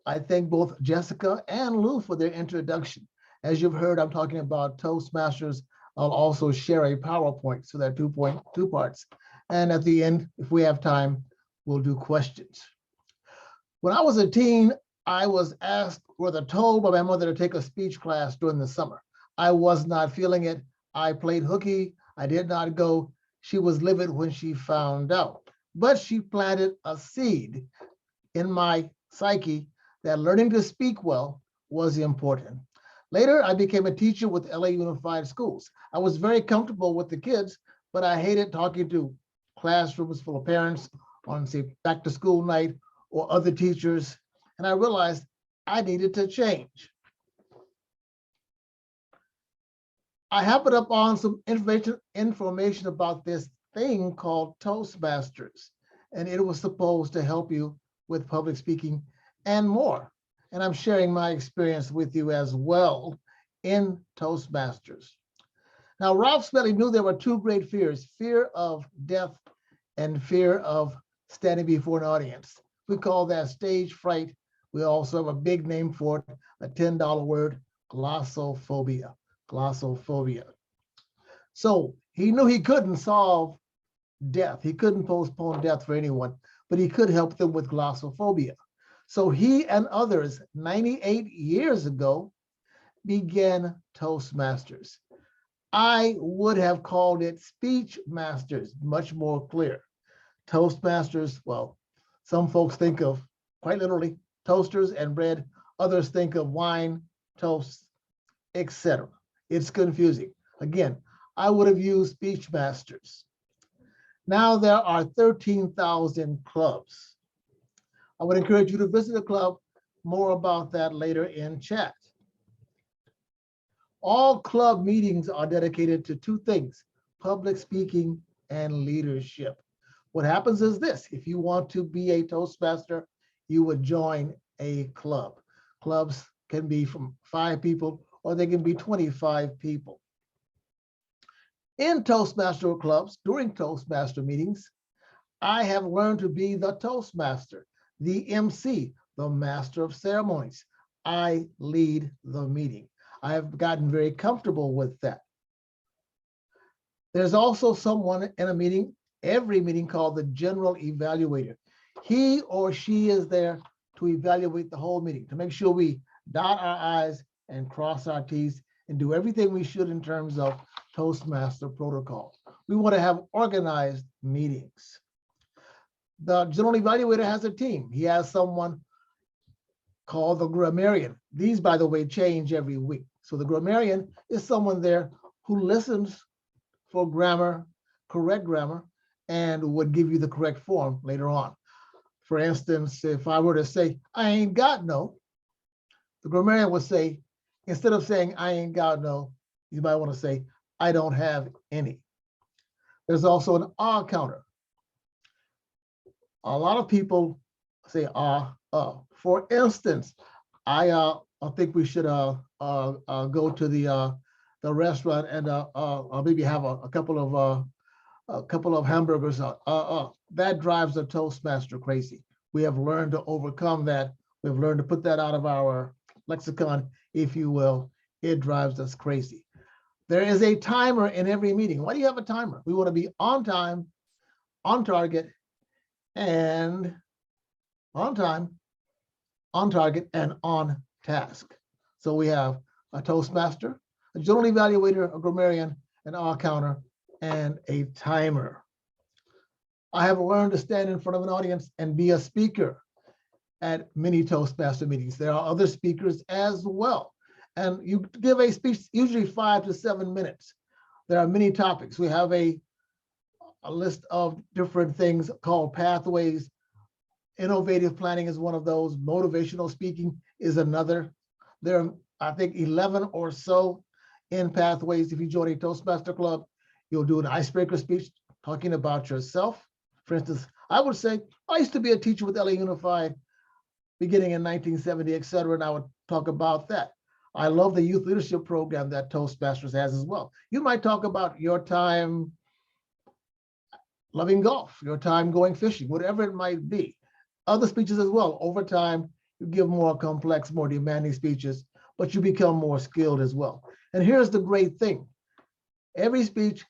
I thank both Jessica and Lou for their introduction. As you've heard, I'm talking about Toastmasters. I'll also share a PowerPoint, so that 2.2 parts. And at the end, if we have time, we'll do questions. When I was a teen, I was asked, rather told by my mother to take a speech class during the summer. I was not feeling it. I played hooky. I did not go. She was livid when she found out, but she planted a seed in my psyche that learning to speak well was important. Later, I became a teacher with LA Unified Schools. I was very comfortable with the kids, but I hated talking to classrooms full of parents on, say, back to school night or other teachers. And I realized I needed to change. I happened upon some information about this thing called Toastmasters, and it was supposed to help you with public speaking and more. And I'm sharing my experience with you as well in Toastmasters. Now, Ralph Smedley knew there were two great fears, fear of death and fear of standing before an audience. We call that stage fright. We also have a big name for it, a $10 word, glossophobia. Glossophobia. So he knew he couldn't solve death. He couldn't postpone death for anyone, but he could help them with glossophobia. So he and others 98 years ago began Toastmasters. I would have called it Speech Masters, much more clear. Toastmasters, well, some folks think of, quite literally, toasters and bread. Others think of wine, toast, etc. It's confusing. Again, I would have used Speech Masters. Now there are 13,000 clubs. I would encourage you to visit a club. More about that later in chat. All club meetings are dedicated to two things, public speaking and leadership. What happens is this: if you want to be a Toastmaster, you would join a club. Clubs can be from 5 people or they can be 25 people. In Toastmaster clubs, during Toastmaster meetings, I have learned to be the Toastmaster, the MC, the master of ceremonies. I lead the meeting. I have gotten very comfortable with that. There's also someone in a meeting, every meeting, called the general evaluator. He or she is there to evaluate the whole meeting, to make sure we dot our I's and cross our T's and do everything we should in terms of Toastmaster protocol. We want to have organized meetings. The general evaluator has a team. He has someone called the grammarian. These, by the way, change every week. So the grammarian is someone there who listens for grammar, correct grammar, and would give you the correct form later on. For instance, if I were to say, I ain't got no, the grammarian would say, instead of saying, I ain't got no, you might want to say, I don't have any. There's also an ah counter. A lot of people say For instance, I think we should go to the restaurant and maybe have a couple of hamburgers. That drives a Toastmaster crazy. We have learned to overcome that. We've learned to put that out of our lexicon, if you will. It drives us crazy. There is a timer in every meeting. Why do you have a timer? We want to be on time, on target, and on time, on target, and on task. So we have a Toastmaster, a general evaluator, a grammarian, an ah counter, and a timer. I have learned to stand in front of an audience and be a speaker at many Toastmaster meetings. There are other speakers as well. And you give a speech, usually 5 to 7 minutes. There are many topics. We have a list of different things called pathways. Innovative planning is one of those. Motivational speaking is another. There are, I think, 11 or so in pathways. If you join a Toastmaster club, you'll do an icebreaker speech talking about yourself. For instance, I would say, I used to be a teacher with LA Unified beginning in 1970, et cetera, and I would talk about that. I love the youth leadership program that Toastmasters has as well. You might talk about your time loving golf, your time going fishing, whatever it might be. Other speeches as well. Over time, you give more complex, more demanding speeches. but you become more skilled as well. And here's the great thing. Every speech,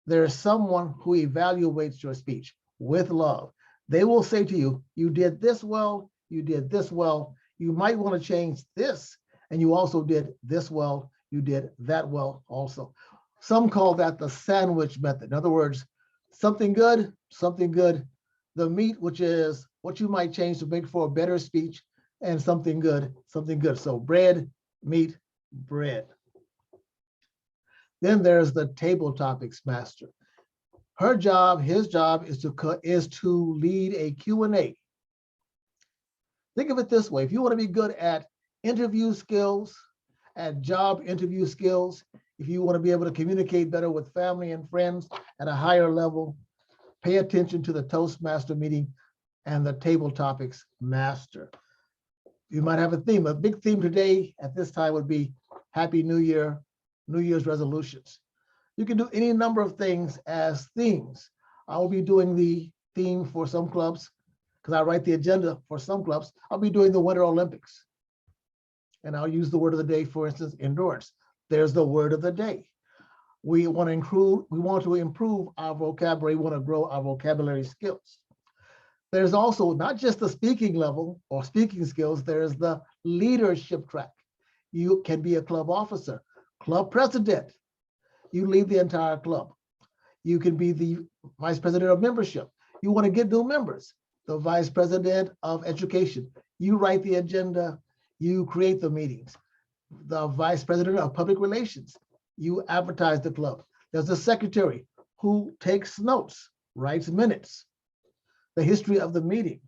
there's someone who evaluates your speech with love. They will say to you, you did this well, you did this well, you might want to change this, and you also did this well, you did that well also. Some call that the sandwich method. In other words, something good, the meat, which is what you might change to make for a better speech, and something good, something good. So bread, meat, bread. Then there's the table topics master. Her job, his job is to lead a Q&A. Think of it this way. If you want to be good at interview skills, at job interview skills, if you want to be able to communicate better with family and friends at a higher level, pay attention to the Toastmaster meeting and the table topics master. You might have a theme. A big theme today at this time would be Happy New Year, New Year's resolutions. You can do any number of things as themes. I will be doing the theme for some clubs because I write the agenda for some clubs. I'll be doing the Winter Olympics. And I'll use the word of the day, for instance, endurance. There's the word of the day. We want to improve our vocabulary, we want to grow our vocabulary skills. There's also not just the speaking level or speaking skills, there's the leadership track. You can be a club officer, club president. You lead the entire club. You can be the vice president of membership. You want to get new members, the vice president of education. You write the agenda, you create the meetings. The vice president of public relations, you advertise the club. There's a secretary who takes notes, writes minutes, the history of the meeting.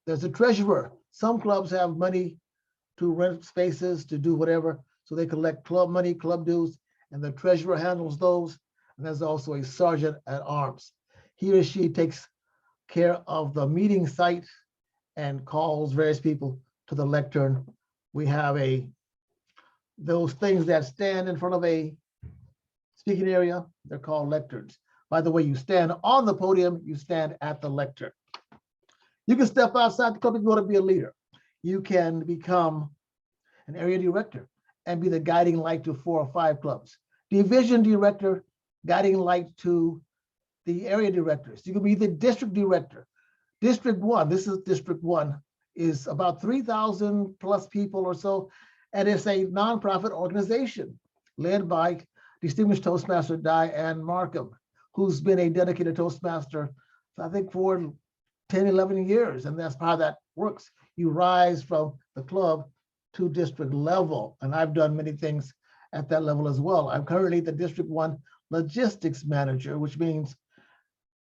There's a treasurer. Some clubs have money to rent spaces, to do whatever, so they collect club money, club dues, and the treasurer handles those. And there's also a sergeant at arms. He or she takes care of the meeting site and calls various people to the lectern. We have those things that stand in front of a speaking area, they're called lecterns. By the way, you stand on the podium, you stand at the lectern. You can step outside the club if you want to be a leader. You can become an area director and be the guiding light to 4 or 5 clubs. Division director, guiding light to the area directors. You can be the district director. District 1, this is District 1, is about 3,000 plus people or so, and it's a nonprofit organization led by distinguished Toastmaster Diane Markham, who's been a dedicated Toastmaster, I think, for 10, 11 years, and that's how that works. You rise from the club to district level, and I've done many things at that level as well. I'm currently the District 1 logistics manager, which means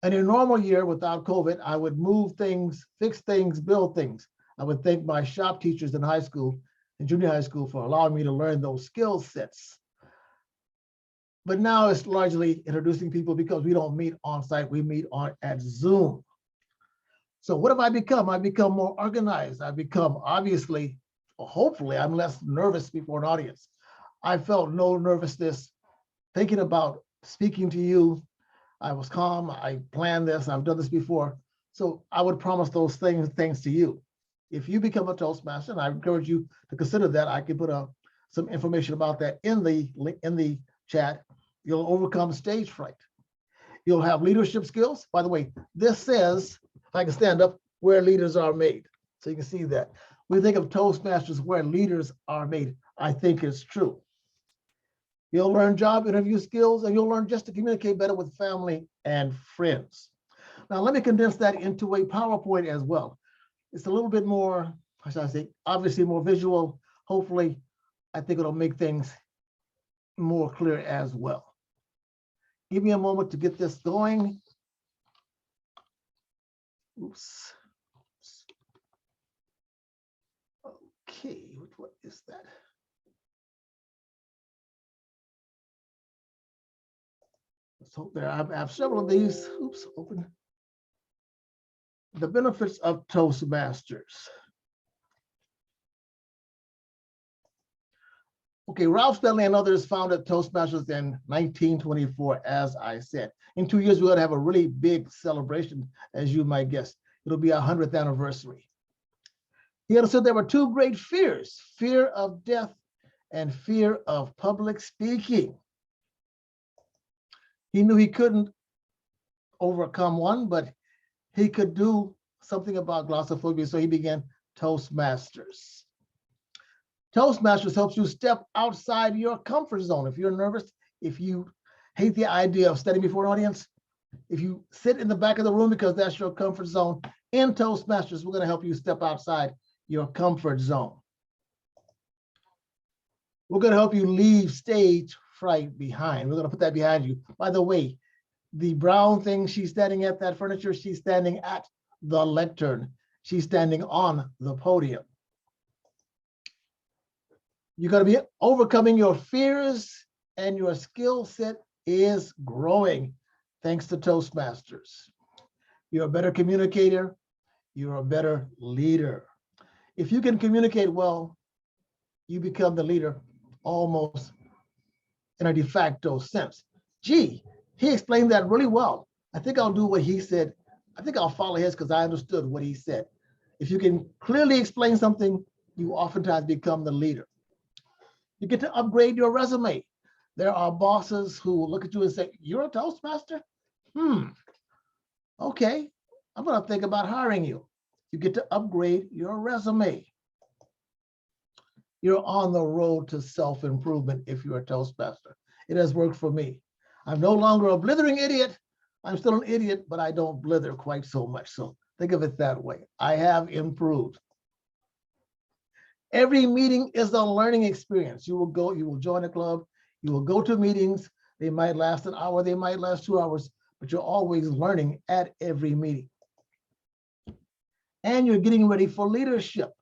in a normal year without COVID, I would move things, fix things, build things. I would thank my shop teachers in high school and junior high school for allowing me to learn those skill sets. But now it's largely introducing people because we don't meet on site, we meet at Zoom. So what have I become? I become more organized. I become, obviously, hopefully, I'm less nervous before an audience. I felt no nervousness thinking about speaking to you. I was calm, I planned this, I've done this before. So I would promise those things to you. If you become a Toastmaster, and I encourage you to consider that, I can put some information about that in the chat. You'll overcome stage fright. You'll have leadership skills. By the way, this says, if I can stand up, where leaders are made. So you can see that. We think of Toastmasters where leaders are made. I think it's true. You'll learn job interview skills, and you'll learn just to communicate better with family and friends. Now, let me condense that into a PowerPoint as well. It's a little bit more, how should I say, obviously more visual. Hopefully, I think it'll make things more clear as well. Give me a moment to get this going. Oops. Okay, what is that? Let's hope there. I have several of these. Oops, open. The benefits of Toastmasters. Okay, Ralph Stanley and others founded Toastmasters in 1924, as I said. In 2 years, we're going to have a really big celebration, as you might guess. It'll be our 100th anniversary. He understood there were 2 great fears, fear of death and fear of public speaking. He knew he couldn't overcome one, but he could do something about glossophobia, so he began Toastmasters. Toastmasters helps you step outside your comfort zone. If you're nervous, if you hate the idea of standing before an audience, if you sit in the back of the room because that's your comfort zone, in Toastmasters, we're going to help you step outside your comfort zone. We're going to help you leave stage fright behind. We're going to put that behind you. By the way, the brown thing, she's standing at that furniture, she's standing at the lectern. She's standing on the podium. You're going to be overcoming your fears, and your skill set is growing thanks to Toastmasters. You're a better communicator. You're a better leader. If you can communicate well, you become the leader almost in a de facto sense. Gee, he explained that really well. I think I'll do what he said. I think I'll follow his because I understood what he said. If you can clearly explain something, you oftentimes become the leader. You get to upgrade your resume. There are bosses who look at you and say, "You're a Toastmaster? Okay, I'm going to think about hiring you." You get to upgrade your resume. You're on the road to self-improvement if you're a Toastmaster. It has worked for me. I'm no longer a blithering idiot. I'm still an idiot, but I don't blither quite so much. So think of it that way. I have improved. Every meeting is a learning experience. You will join a club, you will go to meetings. They might last an hour, they might last 2 hours, but you're always learning at every meeting. And you're getting ready for leadership.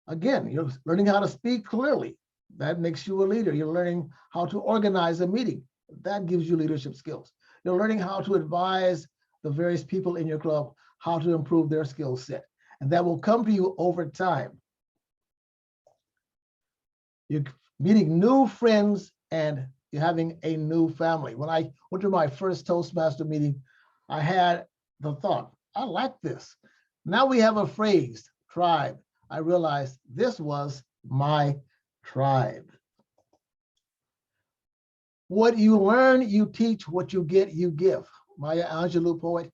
Again, you're learning how to speak clearly. That makes you a leader. You're learning how to organize a meeting. That gives you leadership skills. You're learning how to advise the various people in your club how to improve their skill set. And that will come to you over time. You're meeting new friends and you're having a new family. When I went to my first Toastmaster meeting, I had the thought, I like this. Now we have a phrase, tribe. I realized this was my tribe. What you learn, you teach. What you get, you give. Maya Angelou, poet,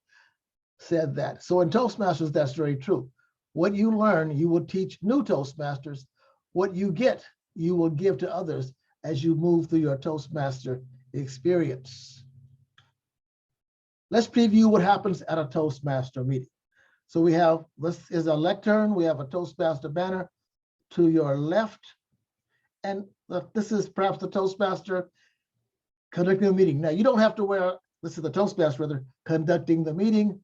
said that. So in Toastmasters, that's very true. What you learn, you will teach new Toastmasters. What you get, you will give to others as you move through your Toastmaster experience. Let's preview what happens at a Toastmaster meeting. So we have, this is a lectern. We have a Toastmaster banner to your left. And this is perhaps the Toastmaster conducting the meeting. Now you don't have to wear, this is the Toastmaster rather, conducting the meeting,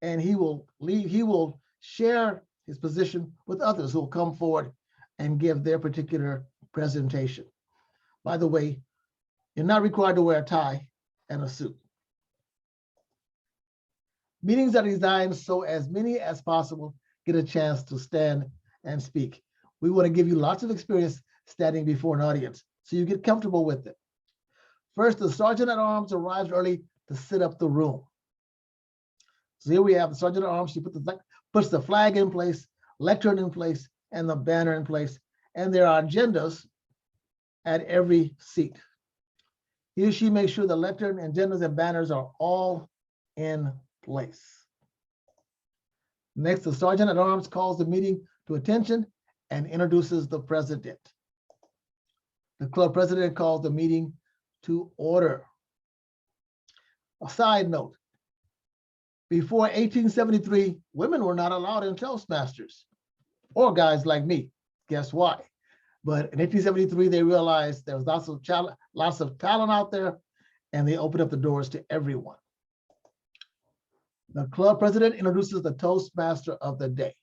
and he will share his position with others who will come forward and give their particular presentation. By the way, you're not required to wear a tie and a suit. Meetings are designed so as many as possible get a chance to stand and speak. We want to give you lots of experience standing before an audience, so you get comfortable with it. First, the Sergeant at Arms arrives early to set up the room. So here we have the Sergeant at Arms. She puts the flag in place, lectern in place, and the banner in place. And there are agendas at every seat. He or she makes sure the lectern, agendas, and banners are all in place. Next, the Sergeant at Arms calls the meeting to attention and introduces the president. The club president calls the meeting to order. A side note, before 1873, women were not allowed in Toastmasters, or guys like me. Guess why? But in 1873, they realized there was lots of talent out there, and they opened up the doors to everyone. The club president introduces the Toastmaster of the day.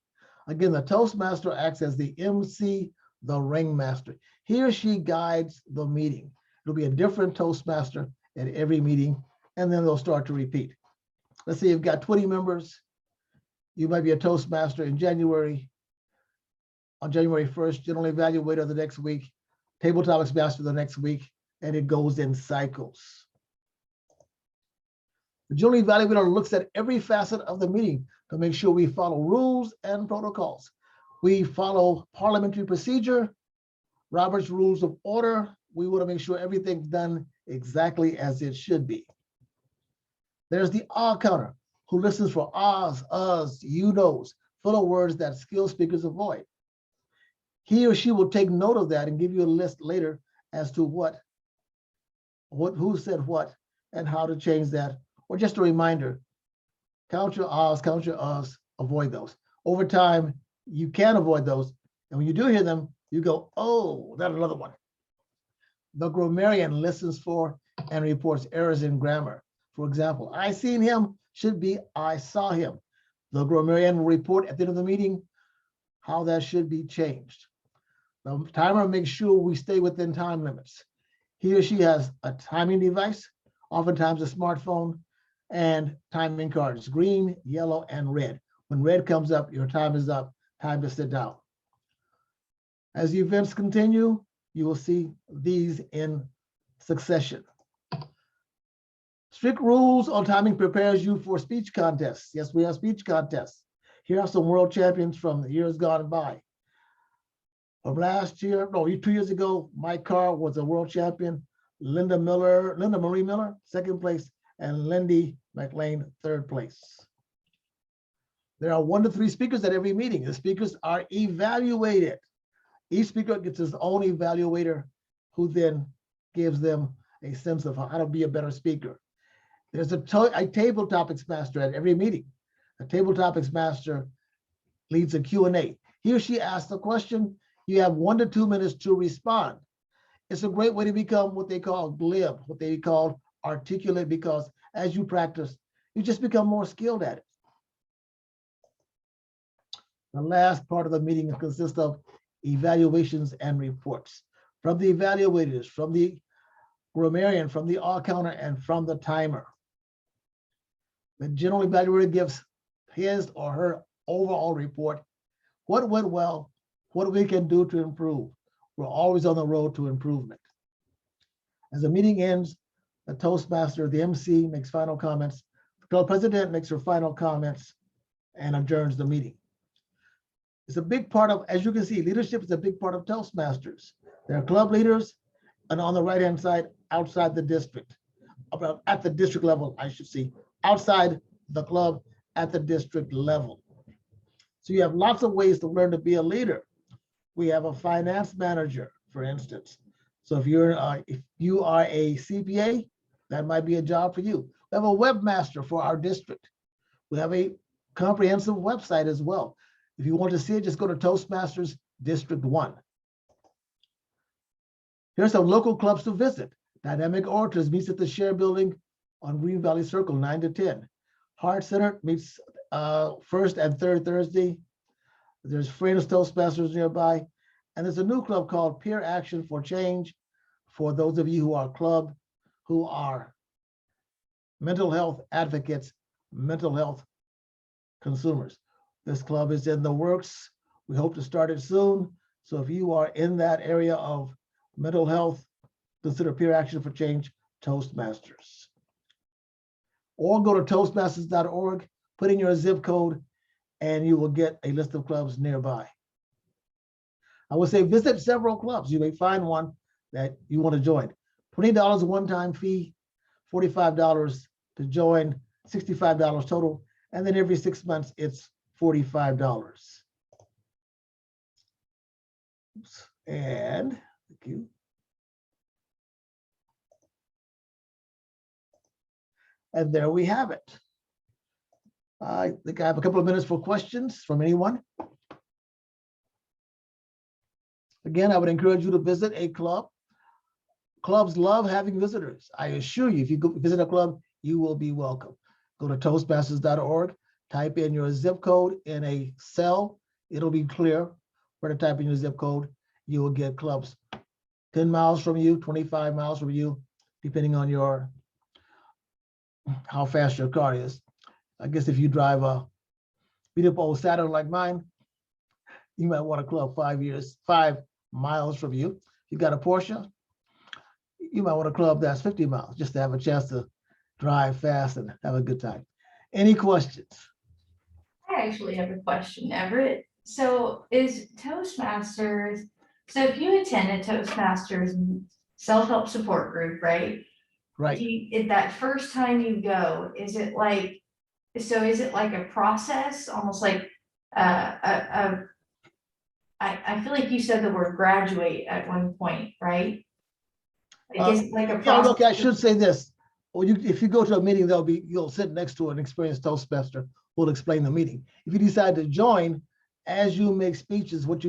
Again, the Toastmaster acts as the MC, the ringmaster. He or she guides the meeting. It'll be a different Toastmaster at every meeting, and then they'll start to repeat. Let's say you've got 20 members. You might be a Toastmaster in January. On January 1st, general evaluator the next week, table topics master the next week, and it goes in cycles. The general evaluator looks at every facet of the meeting to make sure we follow rules and protocols. We follow parliamentary procedure. Robert's Rules of Order. We want to make sure everything's done exactly as it should be. There's the ah counter, who listens for ahs, uhs, you knows, full of words that skilled speakers avoid. He or she will take note of that and give you a list later as to who said what, and how to change that. Or just a reminder, count your ahs, count your uhs, avoid those. Over time, you can avoid those. And when you do hear them, you go, oh, that's another one. The grammarian listens for and reports errors in grammar. For example, I seen him should be I saw him. The grammarian will report at the end of the meeting how that should be changed. The timer makes sure we stay within time limits. He or she has a timing device, oftentimes a smartphone, and timing cards, green, yellow, and red. When red comes up, your time is up, time to sit down. As the events continue, you will see these in succession. Strict rules on timing prepares you for speech contests. Yes, we have speech contests. Here are some world champions from the years gone by. From last year, no, 2 years ago, Mike Carr was a world champion. Linda Marie Miller, second place, and Lindy McLean, third place. There are 1 to 3 speakers at every meeting. The speakers are evaluated. Each speaker gets his own evaluator, who then gives them a sense of how to be a better speaker. There's a table topics master at every meeting. A table topics master leads a Q&A. He or she asks a question. You have 1 to 2 minutes to respond. It's a great way to become what they call glib, what they call articulate, because as you practice, you just become more skilled at it. The last part of the meeting consists of evaluations and reports from the evaluators, from the grammarian, from the all counter, and from the timer. The general evaluator gives his or her overall report, what went well, what we can do to improve. We're always on the road to improvement. As the meeting ends, the Toastmaster, the MC, makes final comments. The club president makes her final comments and adjourns the meeting. It's a big part of, as you can see, leadership is a big part of Toastmasters. There are club leaders, and on the right-hand side, outside the district, at the district level, I should say, outside the club at the district level. So you have lots of ways to learn to be a leader. We have a finance manager, for instance. So if you are a CPA, that might be a job for you. We have a webmaster for our district. We have a comprehensive website as well. If you want to see it, just go to Toastmasters District 1. Here's some local clubs to visit. Dynamic Orators meets at the Share Building on Green Valley Circle, 9 to 10. Heart Center meets first and third Thursday. There's Friends Toastmasters nearby. And there's a new club called Peer Action for Change for those of you who are mental health advocates, mental health consumers. This club is in the works. We hope to start it soon. So if you are in that area of mental health, consider Peer Action for Change Toastmasters. Or go to toastmasters.org, put in your zip code, and you will get a list of clubs nearby. I would say visit several clubs. You may find one that you want to join. $20 one-time fee, $45 to join, $65 total, and then every 6 months it's $45. Oops. And thank you. And there we have it. I think I have a couple of minutes for questions from anyone. Again, I would encourage you to visit a club. Clubs love having visitors. I assure you, if you go visit a club, you will be welcome. Go to toastmasters.org, type in your zip code in a cell. It'll be clear where to type in your zip code. You will get clubs 10 miles from you, 25 miles from you, depending on how fast your car is. I guess if you drive a beat up old Saturn like mine, you might want a club 5 miles from you. If you got a Porsche, you might want a club that's 50 miles just to have a chance to drive fast and have a good time. Any questions? I actually have a question, Everett. So is Toastmasters So if you attend a Toastmasters self-help support group, right? Right. That first time you go, is it like a process, almost like, I feel like you said the word graduate at one point, right? Like, is it like a Yeah, process? okay, I should say this. Well, if you go to a meeting, you'll sit next to an experienced Toastmaster who'll explain the meeting. If you decide to join, as you make speeches, what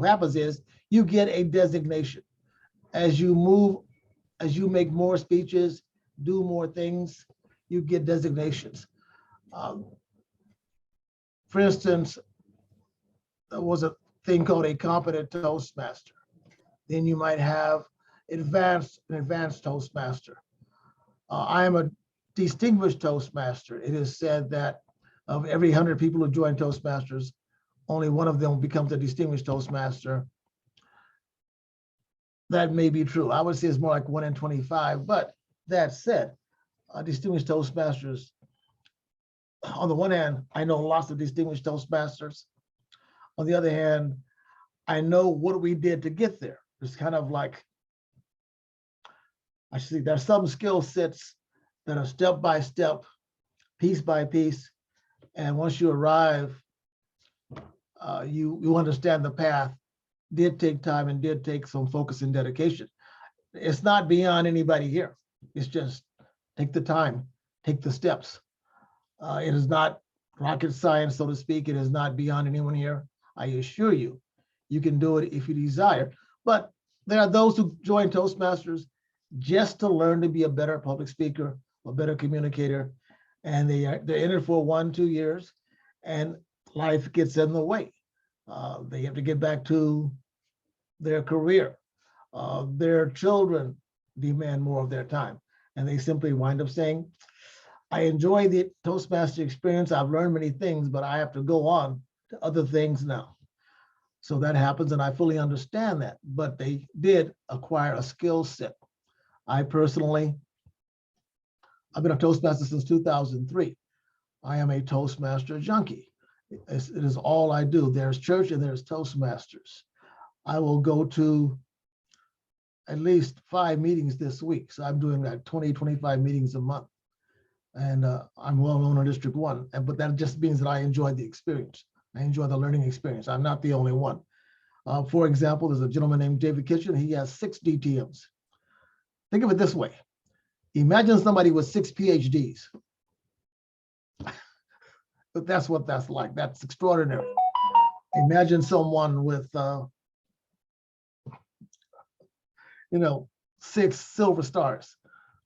happens is you get a designation. As you make more speeches, do more things, you get designations. For instance, there was a thing called a competent Toastmaster. Then you might have an advanced Toastmaster. I am a distinguished Toastmaster. It is said that of every 100 people who join Toastmasters, only one of them becomes a distinguished Toastmaster. That may be true. I would say it's more like 1 in 25, but that said, distinguished Toastmasters, on the one hand, I know lots of distinguished Toastmasters. On the other hand, I know what we did to get there. It's kind of like, I see there's some skill sets that are step by step, piece by piece. And once you arrive, you understand the path. Did take time and did take some focus and dedication. It's not beyond anybody here. It's just take the time, take the steps. It is not rocket science, so to speak. It is not beyond anyone here. I assure you, you can do it if you desire. But there are those who join Toastmasters just to learn to be a better public speaker, a better communicator. And they're in it for 1-2 years and life gets in the way. They have to get back to their career. Their children demand more of their time. And they simply wind up saying, I enjoy the Toastmaster experience. I've learned many things, but I have to go on to other things now. So that happens, and I fully understand that. But they did acquire a skill set. I've been a Toastmaster since 2003. I am a Toastmaster junkie. It is all I do. There's church and there's Toastmasters. I will go to at least 5 meetings this week. So I'm doing like 20-25 meetings a month. And I'm well known in District 1. But that just means that I enjoy the experience. I enjoy the learning experience. I'm not the only one. For example, there's a gentleman named David Kitchen. He has 6 DTMs. Think of it this way. Imagine somebody with 6 PhDs. But that's what that's like. That's extraordinary. Imagine someone with, 6 silver stars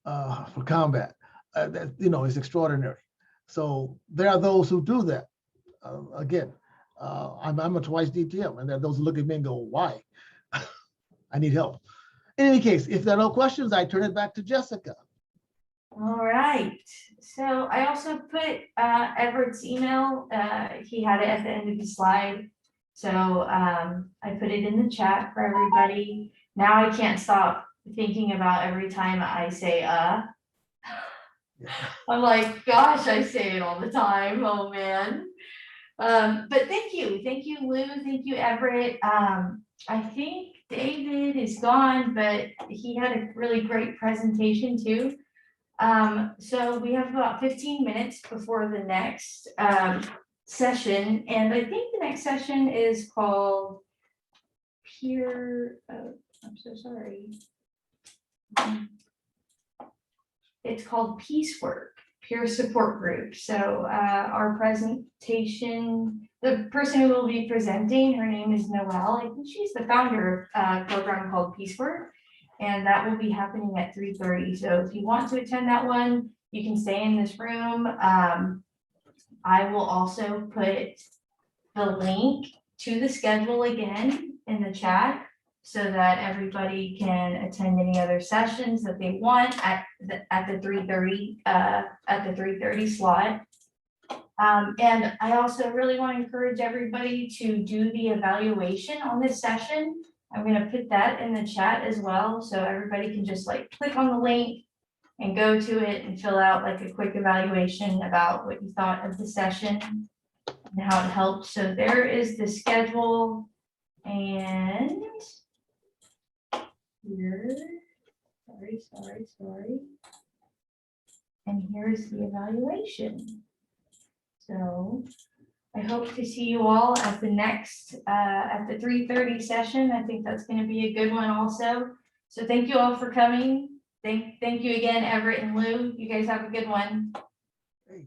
for combat. It's extraordinary. So there are those who do that. Again, I'm a twice DTM, and there are those who look at me and go, why? I need help. In any case, if there are no questions, I turn it back to Jessica. All right. So I also put Everett's email. He had it at the end of the slide. So I put it in the chat for everybody. Now I can't stop thinking about every time I say I'm like, gosh, I say it all the time. Oh man. But thank you, Lou. Thank you, Everett. I think David is gone, but he had a really great presentation too. So we have about 15 minutes before the next session, and I think the next session is called I'm so sorry. It's called Peace Work, Peer Support Group. So our presentation, the person who will be presenting, her name is Noelle. I think she's the founder of a program called Peace Work, and that will be happening at 3:30. So if you want to attend that one, you can stay in this room. I will also put the link to the schedule again in the chat, so that everybody can attend any other sessions that they want at the 3:30 slot. And I also really want to encourage everybody to do the evaluation on this session. I'm going to put that in the chat as well, so everybody can just like click on the link and go to it and fill out like a quick evaluation about what you thought of the session and how it helped. So there is the schedule. And here, sorry. And here's the evaluation. So I hope to see you all at the next, at the 3:30 session. I think that's going to be a good one also. So thank you all for coming. Thank you again, Everett and Lou. You guys have a good one. Hey.